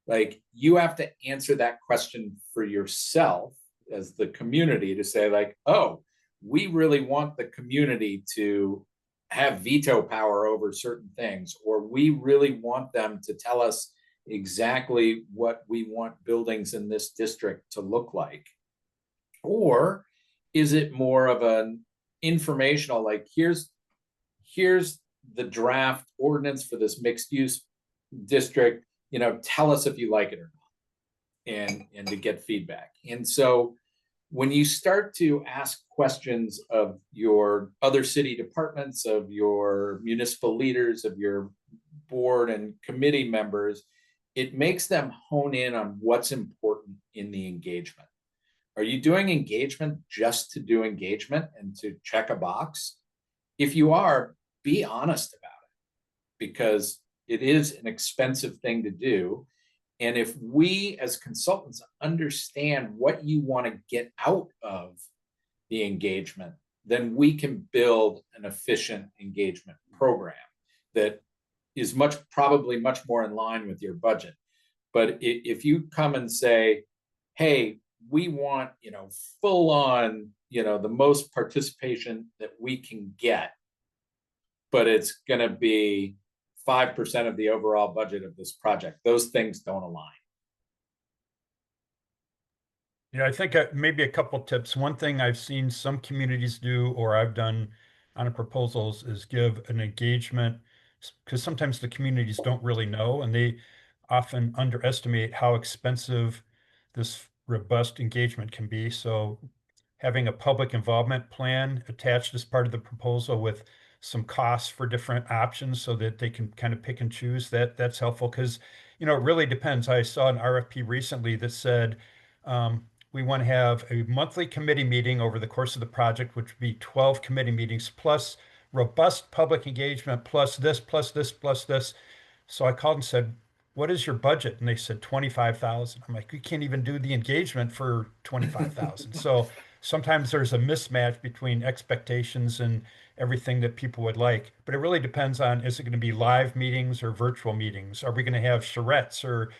Like, you have to answer that question for yourself as the community to say, like, oh, we really want the community to have veto power over certain things, or we really want them to tell us exactly what we want buildings in this district to look like. Or is it more of an informational, like, here's the draft ordinance for this mixed use district, tell us if you like it or not, and to get feedback. And so when you start to ask questions of your other city departments, of your municipal leaders, of your board and committee members, it makes them hone in on what's important in the engagement. Are you doing engagement just to do engagement and to check a box? If you are, be honest about it, because it is an expensive thing to do. And if we as consultants understand what you want to get out of the engagement, then we can build an efficient engagement program that is probably much more in line with your budget. But if you come and say, hey, we want, full on, the most participation that we can get, but it's going to be 5% of the overall budget of this project, those things don't align. I think maybe a couple tips. One thing I've seen some communities do, or I've done on proposals, is give an engagement, because sometimes the communities don't really know, and they often underestimate how expensive this robust engagement can be. So having a public involvement plan attached as part of the proposal with some costs for different options so that they can kind of pick and choose, that's helpful, because it really depends. I saw an RFP recently that said we want to have a monthly committee meeting over the course of the project, which would be 12 committee meetings plus robust public engagement plus this plus this plus this. So I called and said, what is your budget? And they said 25,000. I'm like, we can't even do the engagement for 25,000. So sometimes there's a mismatch between expectations and everything that people would like. But it really depends on, is it going to be live meetings or virtual meetings? Are we going to have charrettes or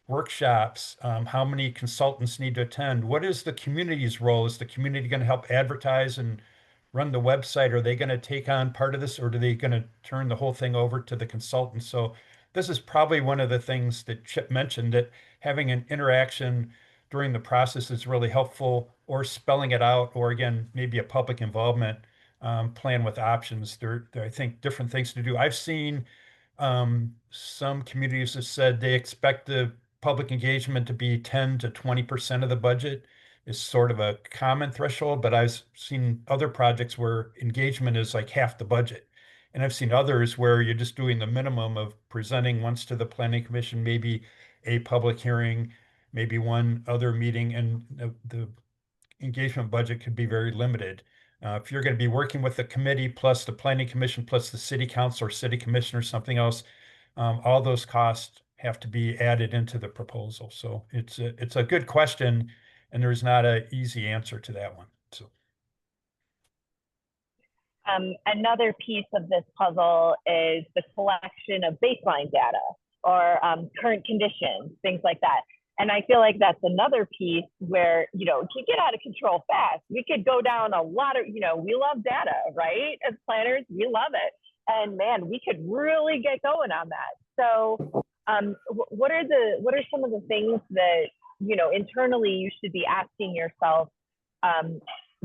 workshops? How many consultants need to attend? What is the community's role? Is the community going to help advertise and run the website? Are they going to take on part of this, or are they going to turn the whole thing over to the consultants? So this is probably one of the things that Chip mentioned, that having an interaction during the process is really helpful, or spelling it out, or again, maybe a public involvement plan with options. There are, I think, different things to do. I've seen some communities have said they expect the public engagement to be 10 to 20% of the budget is sort of a common threshold, but I've seen other projects where engagement is like half the budget. And I've seen others where you're just doing the minimum of presenting once to the planning commission, maybe a public hearing, maybe one other meeting, and the engagement budget could be very limited. If you're going to be working with the committee plus the planning commission plus the city council or city commission or something else, all those costs have to be added into the proposal. So it's a good question, and there's not an easy answer to that one. So another piece of this puzzle is the collection of baseline data or current conditions, things like that. And I feel like that's another piece where, it can get out of control fast. We could go down a lot of, we love data, right? As planners, we love it. And man, we could really get going on that. So what are some of the things that, internally you should be asking yourself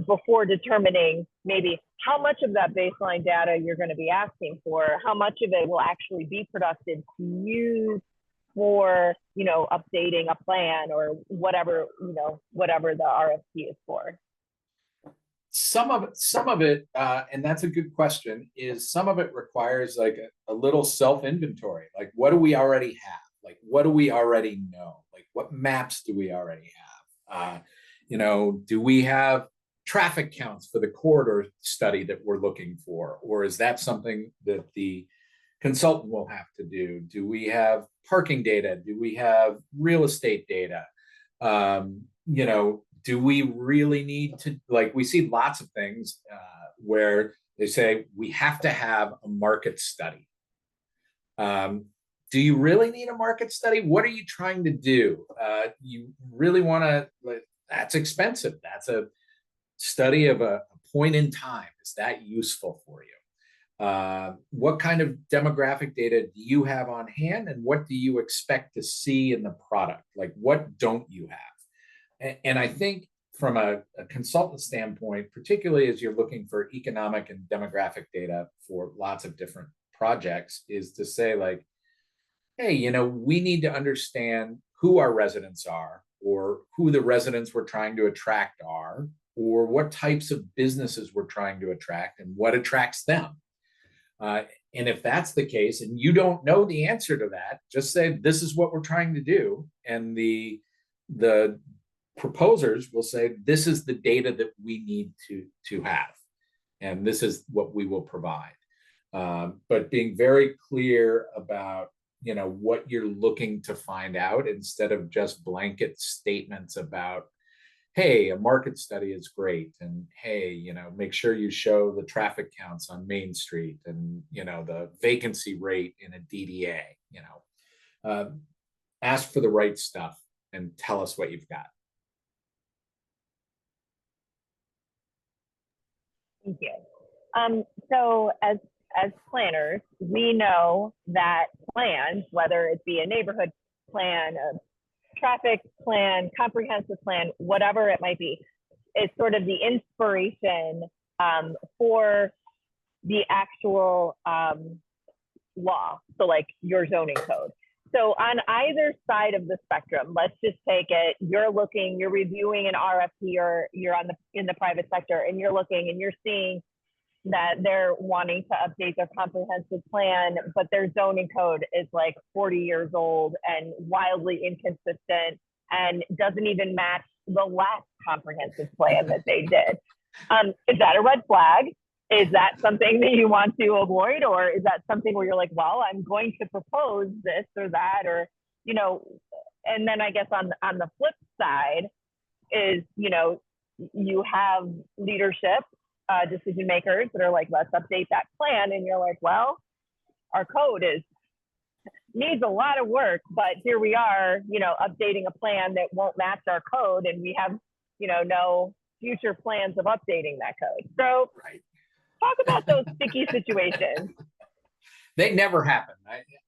before determining maybe how much of that baseline data you're going to be asking for, how much of it will actually be productive to use for, updating a plan or whatever, whatever the RFP is for? Some of it, and that's a good question, is some of it requires like a little self-inventory. Like, what do we already have? Like, what do we already know? Like, what maps do we already have? Do we have traffic counts for the corridor study that we're looking for? Or is that something that the consultant will have to do? Do we have parking data? Do we have real estate data? do we really need to, like, we see lots of things where they say we have to have a market study. Do you really need a market study? What are you trying to do? You really want to, like, that's expensive. That's a study of a point in time. Is that useful for you? What kind of demographic data do you have on hand, and what do you expect to see in the product? Like, what don't you have? And I think from a consultant standpoint, particularly as you're looking for economic and demographic data for lots of different projects, is to say, like, hey, you know, we need to understand who our residents are, or who the residents we're trying to attract are, or what types of businesses we're trying to attract and what attracts them. And if that's the case and you don't know the answer to that, just say, this is what we're trying to do. And the proposers will say, this is the data that we need to have, and this is what we will provide. But being very clear about, you know, what you're looking to find out, instead of just blanket statements about, hey, a market study is great, and hey, you know, make sure you show the traffic counts on Main Street, and, you know, the vacancy rate in a DDA. You know, ask for the right stuff and tell us what you've got. Thank you. So as planners, we know that plans, whether it be a neighborhood plan, a traffic plan, comprehensive plan, whatever it might be, is sort of the inspiration for the actual law. So like your zoning code. So on either side of the spectrum, let's just take it, you're reviewing an RFP, or you're in the private sector, and you're looking and you're seeing that they're wanting to update their comprehensive plan, but their zoning code is like 40 years old and wildly inconsistent and doesn't even match the last comprehensive plan that they did. Is that a red flag? Is that something that you want to avoid? Or is that something where you're like, well, I'm going to propose this or that, or, you know, and then I guess on the flip side is, you know, you have leadership, decision makers that are like, let's update that plan. And you're like, well, our code needs a lot of work, but here we are, you know, updating a plan that won't match our code. And we have, you know, no future plans of updating that code. So Right. Talk about those sticky situations. They never happen.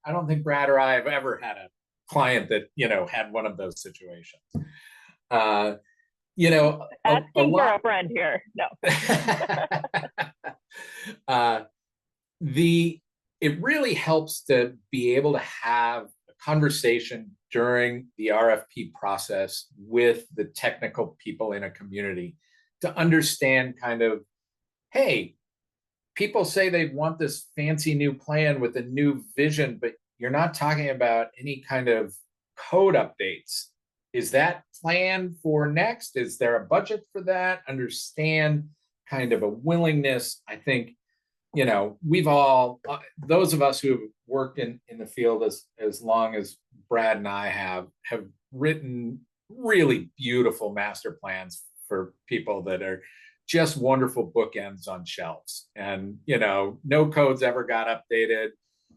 I don't think Brad or I have ever had a client that, you know, had one of those situations. You know, asking for a friend here. No. It really helps to be able to have a conversation during the RFP process with the technical people in a community to understand kind of, hey, people say they want this fancy new plan with a new vision, but you're not talking about any kind of code updates. Is that planned for next? Is there a budget for that? Understand kind of a willingness. I think, you know, we've all, those of us who have worked in the field as long as Brad and I have written really beautiful master plans for people that are just wonderful bookends on shelves. And, you know, no codes ever got updated.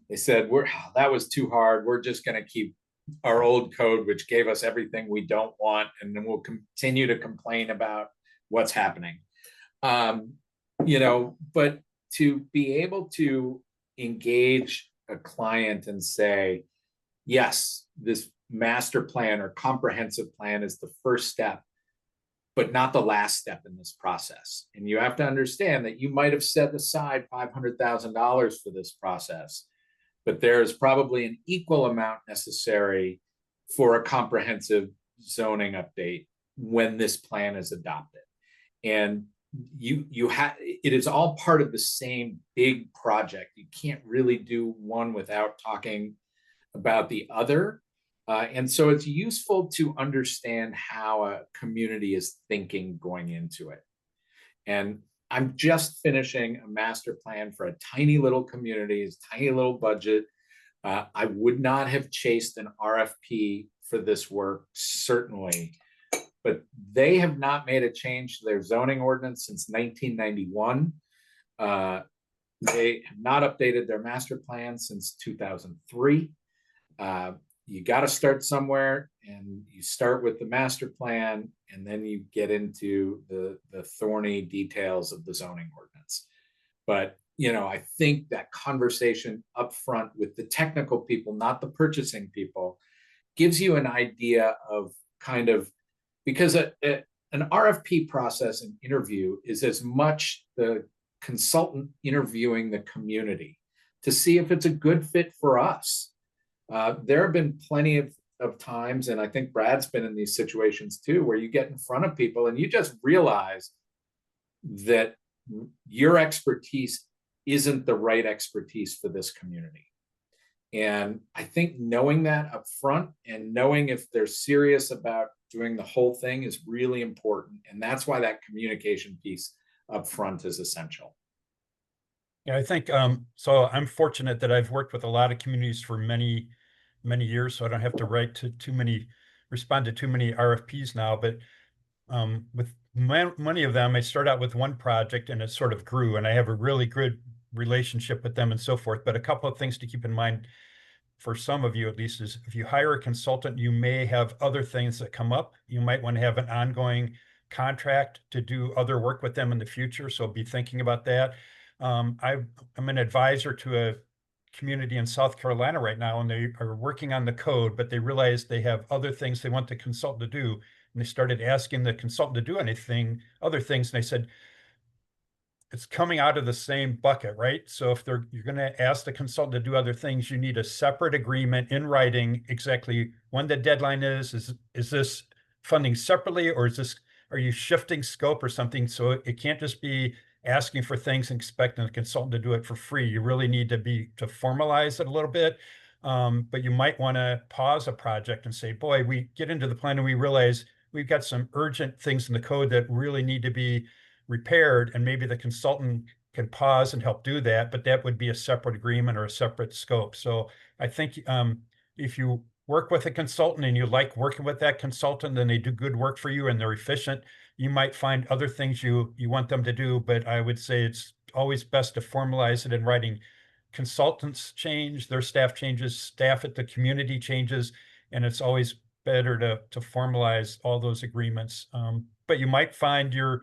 They said, that was too hard. We're just going to keep our old code, which gave us everything we don't want. And then we'll continue to complain about what's happening. You know, but to be able to engage a client and say, yes, this master plan or comprehensive plan is the first step, but not the last step in this process. And you have to understand that you might have set aside $500,000 for this process, but there's probably an equal amount necessary for a comprehensive zoning update when this plan is adopted. And it is all part of the same big project. You can't really do one without talking about the other. And so it's useful to understand how a community is thinking going into it. And I'm just finishing a master plan for a tiny little community, tiny little budget. I would not have chased an RFP for this work, certainly, but they have not made a change to their zoning ordinance since 1991. They have not updated their master plan since 2003. You got to start somewhere, and you start with the master plan, and then you get into the thorny details of the zoning ordinance. But I think that conversation up front with the technical people, not the purchasing people, gives you an idea of kind of, because an RFP process and interview is as much the consultant interviewing the community to see if it's a good fit for us. There have been plenty of times, and I think Brad's been in these situations too, where you get in front of people and you just realize that your expertise isn't the right expertise for this community. And I think knowing that up front and knowing if they're serious about doing the whole thing is really important. And that's why that communication piece up front is essential. Yeah, I think so. I'm fortunate that I've worked with a lot of communities for many, many years, so I don't have to respond to too many RFPs now. But with many of them, I start out with one project and it sort of grew, and I have a really good relationship with them and so forth. But a couple of things to keep in mind, for some of you at least, is if you hire a consultant, you may have other things that come up. You might want to have an ongoing contract to do other work with them in the future. So be thinking about that. I'm an advisor to a community in South Carolina right now, and they are working on the code, but they realized they have other things they want the consultant to do. And they started asking the consultant to do other things. And they said, it's coming out of the same bucket, right? So if you're going to ask the consultant to do other things, you need a separate agreement in writing exactly when the deadline is this funding separately, or are you shifting scope or something? So it can't just be asking for things and expecting the consultant to do it for free. You really need to formalize it a little bit. But you might want to pause a project and say, boy, we get into the plan and we realize we've got some urgent things in the code that really need to be repaired, and maybe the consultant can pause and help do that, but that would be a separate agreement or a separate scope. So I think if you work with a consultant and you like working with that consultant, then they do good work for you and they're efficient, you might find other things you want them to do. But I would say it's always best to formalize it in writing. Consultants change, their staff changes, staff at the community changes, and it's always better to formalize all those agreements. But you might find you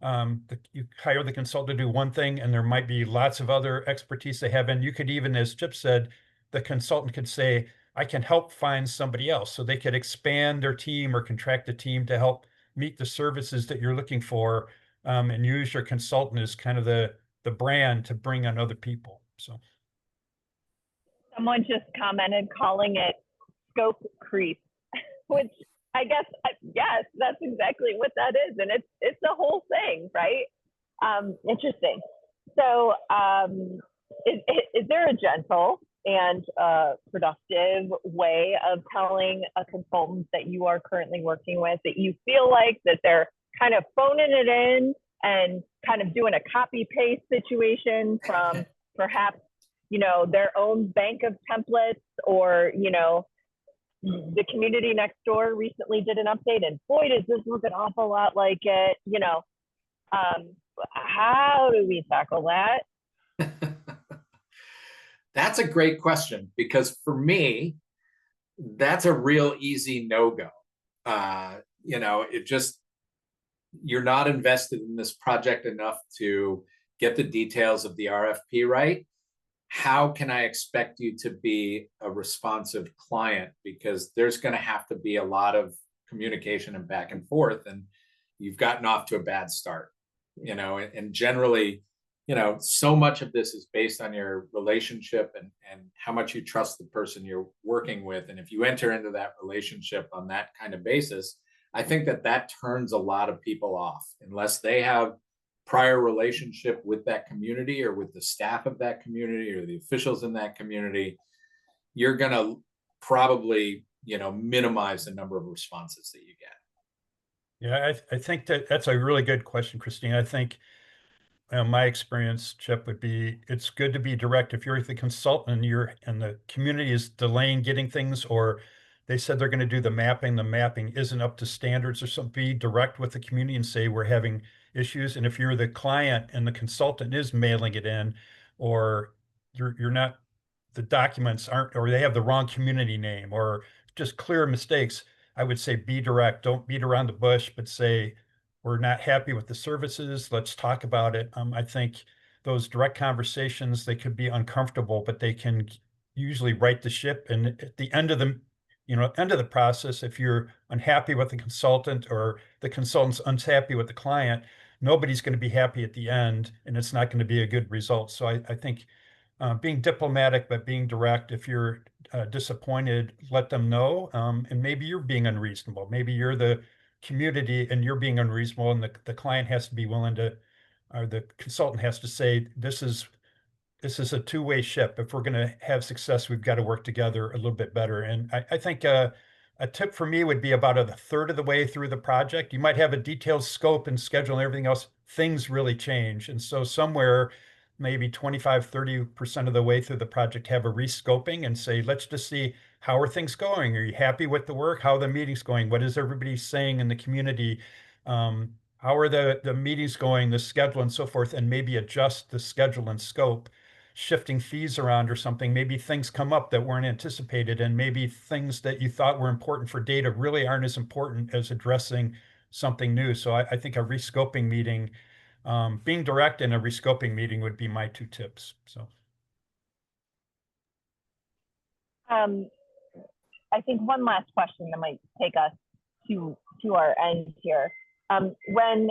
hire the consultant to do one thing, and there might be lots of other expertise they have. And you could even, as Chip said, the consultant could say, I can help find somebody else. So they could expand their team or contract a team to help meet the services that you're looking for, and use your consultant as kind of the brand to bring on other people. So someone just commented calling it scope creep, which I guess, yes, that's exactly what that is. And it's the whole thing, right? Interesting. So is there a gentle and productive way of telling a consultant that you are currently working with that you feel like that they're kind of phoning it in and kind of doing a copy paste situation from perhaps, their own bank of templates, or, the community next door recently did an update and boy, does this look an awful lot like it, how do we tackle that? That's a great question, because for me, that's a real easy no-go. You're not invested in this project enough to get the details of the RFP right. How can I expect you to be a responsive client? Because there's going to have to be a lot of communication and back and forth, and you've gotten off to a bad start, and generally, so much of this is based on your relationship and how much you trust the person you're working with. And if you enter into that relationship on that kind of basis, I think that turns a lot of people off, unless they have prior relationship with that community or with the staff of that community or the officials in that community. You're going to probably, minimize the number of responses that you get. Yeah, I think that's a really good question, Christine. I think my experience, Chip, would be it's good to be direct. If you're the consultant and the community is delaying getting things or they said they're going to do the mapping isn't up to standards or something, be direct with the community and say, we're having issues. And if you're the client and the consultant is mailing it in, or you're not, the documents aren't, or they have the wrong community name or just clear mistakes, I would say be direct. Don't beat around the bush, but say, we're not happy with the services. Let's talk about it. I think those direct conversations, they could be uncomfortable, but they can usually right the ship. And at the end of the end of the process, if you're unhappy with the consultant or the consultant's unhappy with the client, nobody's going to be happy at the end, and it's not going to be a good result. So I think being diplomatic, but being direct. If you're disappointed, let them know. And maybe you're being unreasonable. Maybe you're the community and you're being unreasonable, and the client has to be willing to, or the consultant has to say, this is a two-way ship. If we're going to have success, we've got to work together a little bit better. And I think a tip for me would be about a third of the way through the project. You might have a detailed scope and schedule and everything else. Things really change. And so somewhere, maybe 25, 30% of the way through the project, have a rescoping and say, let's just see, how are things going? Are you happy with the work? How are the meetings going? What is everybody saying in the community? How are the meetings going, the schedule and so forth, and maybe adjust the schedule and scope, shifting fees around or something. Maybe things come up that weren't anticipated, and maybe things that you thought were important for data really aren't as important as addressing something new. So I think a rescoping meeting, being direct in a rescoping meeting would be my two tips. So. I think one last question that might take us to our end here. When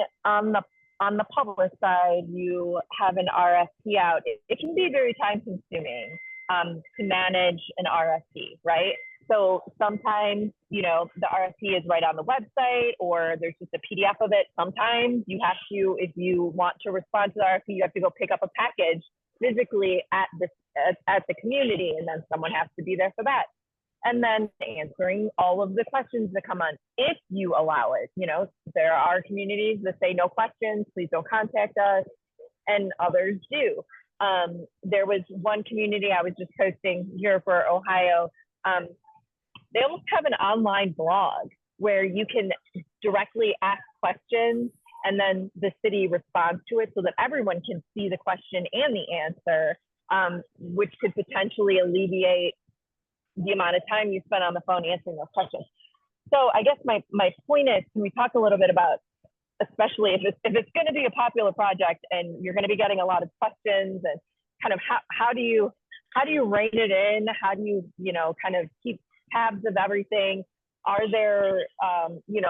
on the public side, you have an RFP out, it can be very time consuming to manage an RFP, right? So sometimes, the RFP is right on the website, or there's just a PDF of it. Sometimes you have to, if you want to respond to the RFP, you have to go pick up a package physically at the community, and then someone has to be there for that. And then answering all of the questions that come on, if you allow it. There are communities that say no questions, please don't contact us, and others do. There was one community I was just posting here for Ohio. They almost have an online blog where you can directly ask questions, and then the city responds to it so that everyone can see the question and the answer, which could potentially alleviate the amount of time you spend on the phone answering those questions. So I guess my point is, can we talk a little bit about, especially if it's going to be a popular project and you're going to be getting a lot of questions, and kind of how do you rein it in? How do you kind of keep tabs of everything? Are there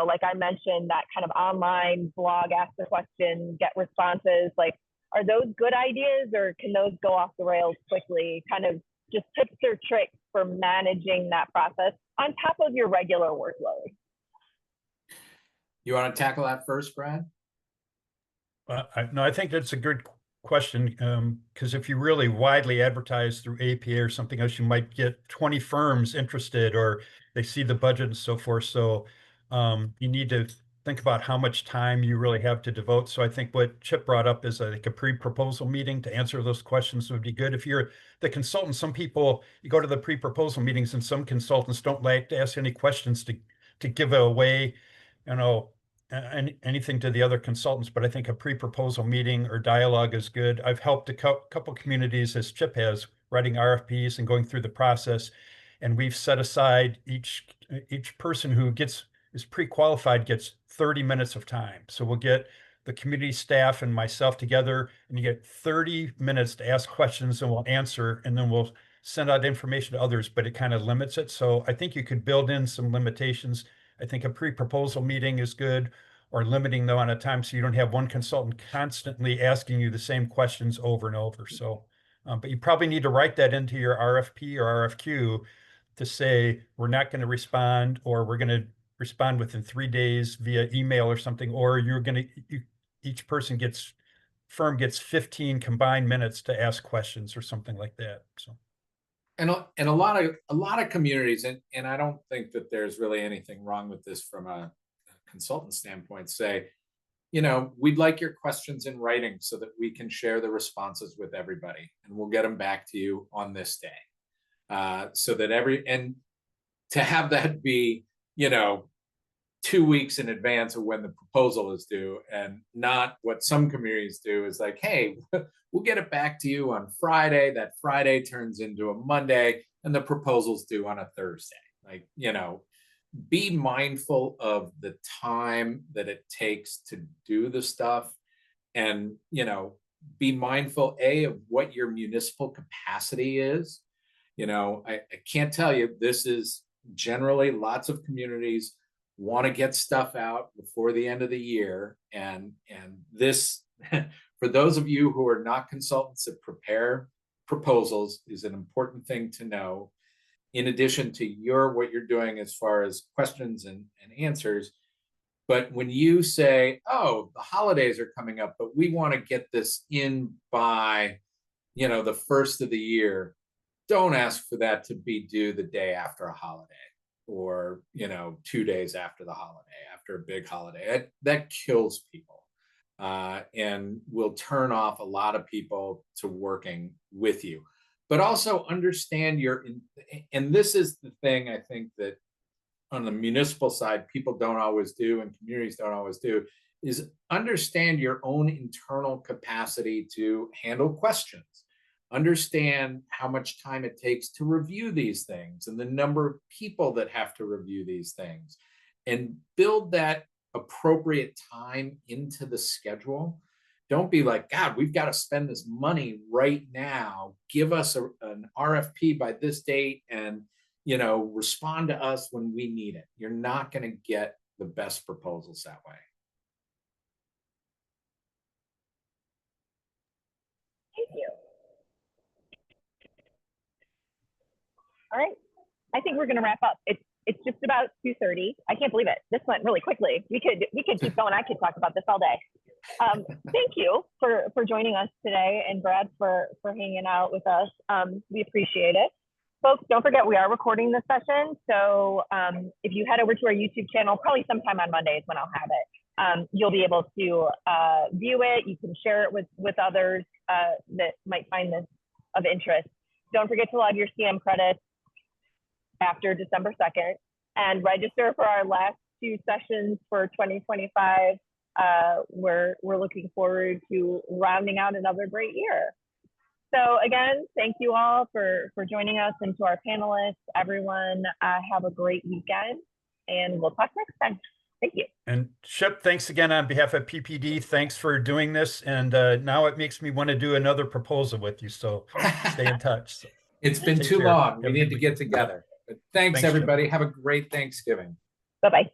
like I mentioned, that kind of online blog, ask the question, get responses, like, are those good ideas, or can those go off the rails quickly? Kind of just tips or tricks for managing that process on top of your regular workload. You want to tackle that first, Brad? No, I think that's a good question, because if you really widely advertise through APA or something else, you might get 20 firms interested, or they see the budget and so forth. So you need to think about how much time you really have to devote. So I think what Chip brought up is, I think, a pre-proposal meeting to answer those questions would be good. If you're the consultant, some people, you go to the pre-proposal meetings, and some consultants don't like to ask any questions to give away, anything to the other consultants. But I think a pre-proposal meeting or dialogue is good. I've helped a couple communities, as Chip has, writing RFPs and going through the process. And we've set aside each person who is pre-qualified gets 30 minutes of time. So we'll get the community staff and myself together, and you get 30 minutes to ask questions, and we'll answer, and then we'll send out information to others, but it kind of limits it. So I think you could build in some limitations. I think a pre-proposal meeting is good, or limiting the amount of time so you don't have one consultant constantly asking you the same questions over and over. So, but you probably need to write that into your RFP or RFQ to say, we're not going to respond, or we're going to respond within 3 days via email or something, or each firm gets 15 combined minutes to ask questions or something like that. So. And a lot of communities, and I don't think that there's really anything wrong with this from a consultant standpoint, say, we'd like your questions in writing so that we can share the responses with everybody, and we'll get them back to you on this day. So that to have that be, 2 weeks in advance of when the proposal is due, and not what some communities do is like, hey, we'll get it back to you on Friday. That Friday turns into a Monday and the proposal's due on a Thursday. Like, be mindful of the time that it takes to do the stuff, and, be mindful of what your municipal capacity is. I can't tell you, this is generally lots of communities want to get stuff out before the end of the year. And this, for those of you who are not consultants that prepare proposals, is an important thing to know. In addition to what you're doing as far as questions and answers. But when you say, oh, the holidays are coming up, but we want to get this in by, the first of the year, don't ask for that to be due the day after a holiday, or 2 days after the holiday, after a big holiday. That kills people, and will turn off a lot of people to working with you. But also understand and this is the thing I think that on the municipal side people don't always do, and communities don't always do, is understand your own internal capacity to handle questions. Understand how much time it takes to review these things and the number of people that have to review these things, and build that appropriate time into the schedule. Don't be like, God, we've got to spend this money right now. Give us an RFP by this date, and respond to us when we need it. You're not going to get the best proposals that way. Thank you. All right. I think we're going to wrap up. It's just about 2:30. I can't believe it. This went really quickly. We could keep going. I could talk about this all day. Thank you for joining us today, and Brad for hanging out with us. We appreciate it. Folks, don't forget, we are recording this session. So if you head over to our YouTube channel, probably sometime on Monday is when I'll have it. You'll be able to view it. You can share it with others that might find this of interest. Don't forget to log your CM credits after December 2nd, and register for our last 2 sessions for 2025. We're looking forward to rounding out another great year. So again, thank you all for joining us, and to our panelists, everyone, have a great weekend, and we'll talk next time. Thank you. And Shep, thanks again on behalf of PPD. Thanks for doing this. And now it makes me want to do another proposal with you. So stay in touch. It's been too long. We need to get together. But thanks everybody. Have a great Thanksgiving. Bye-bye.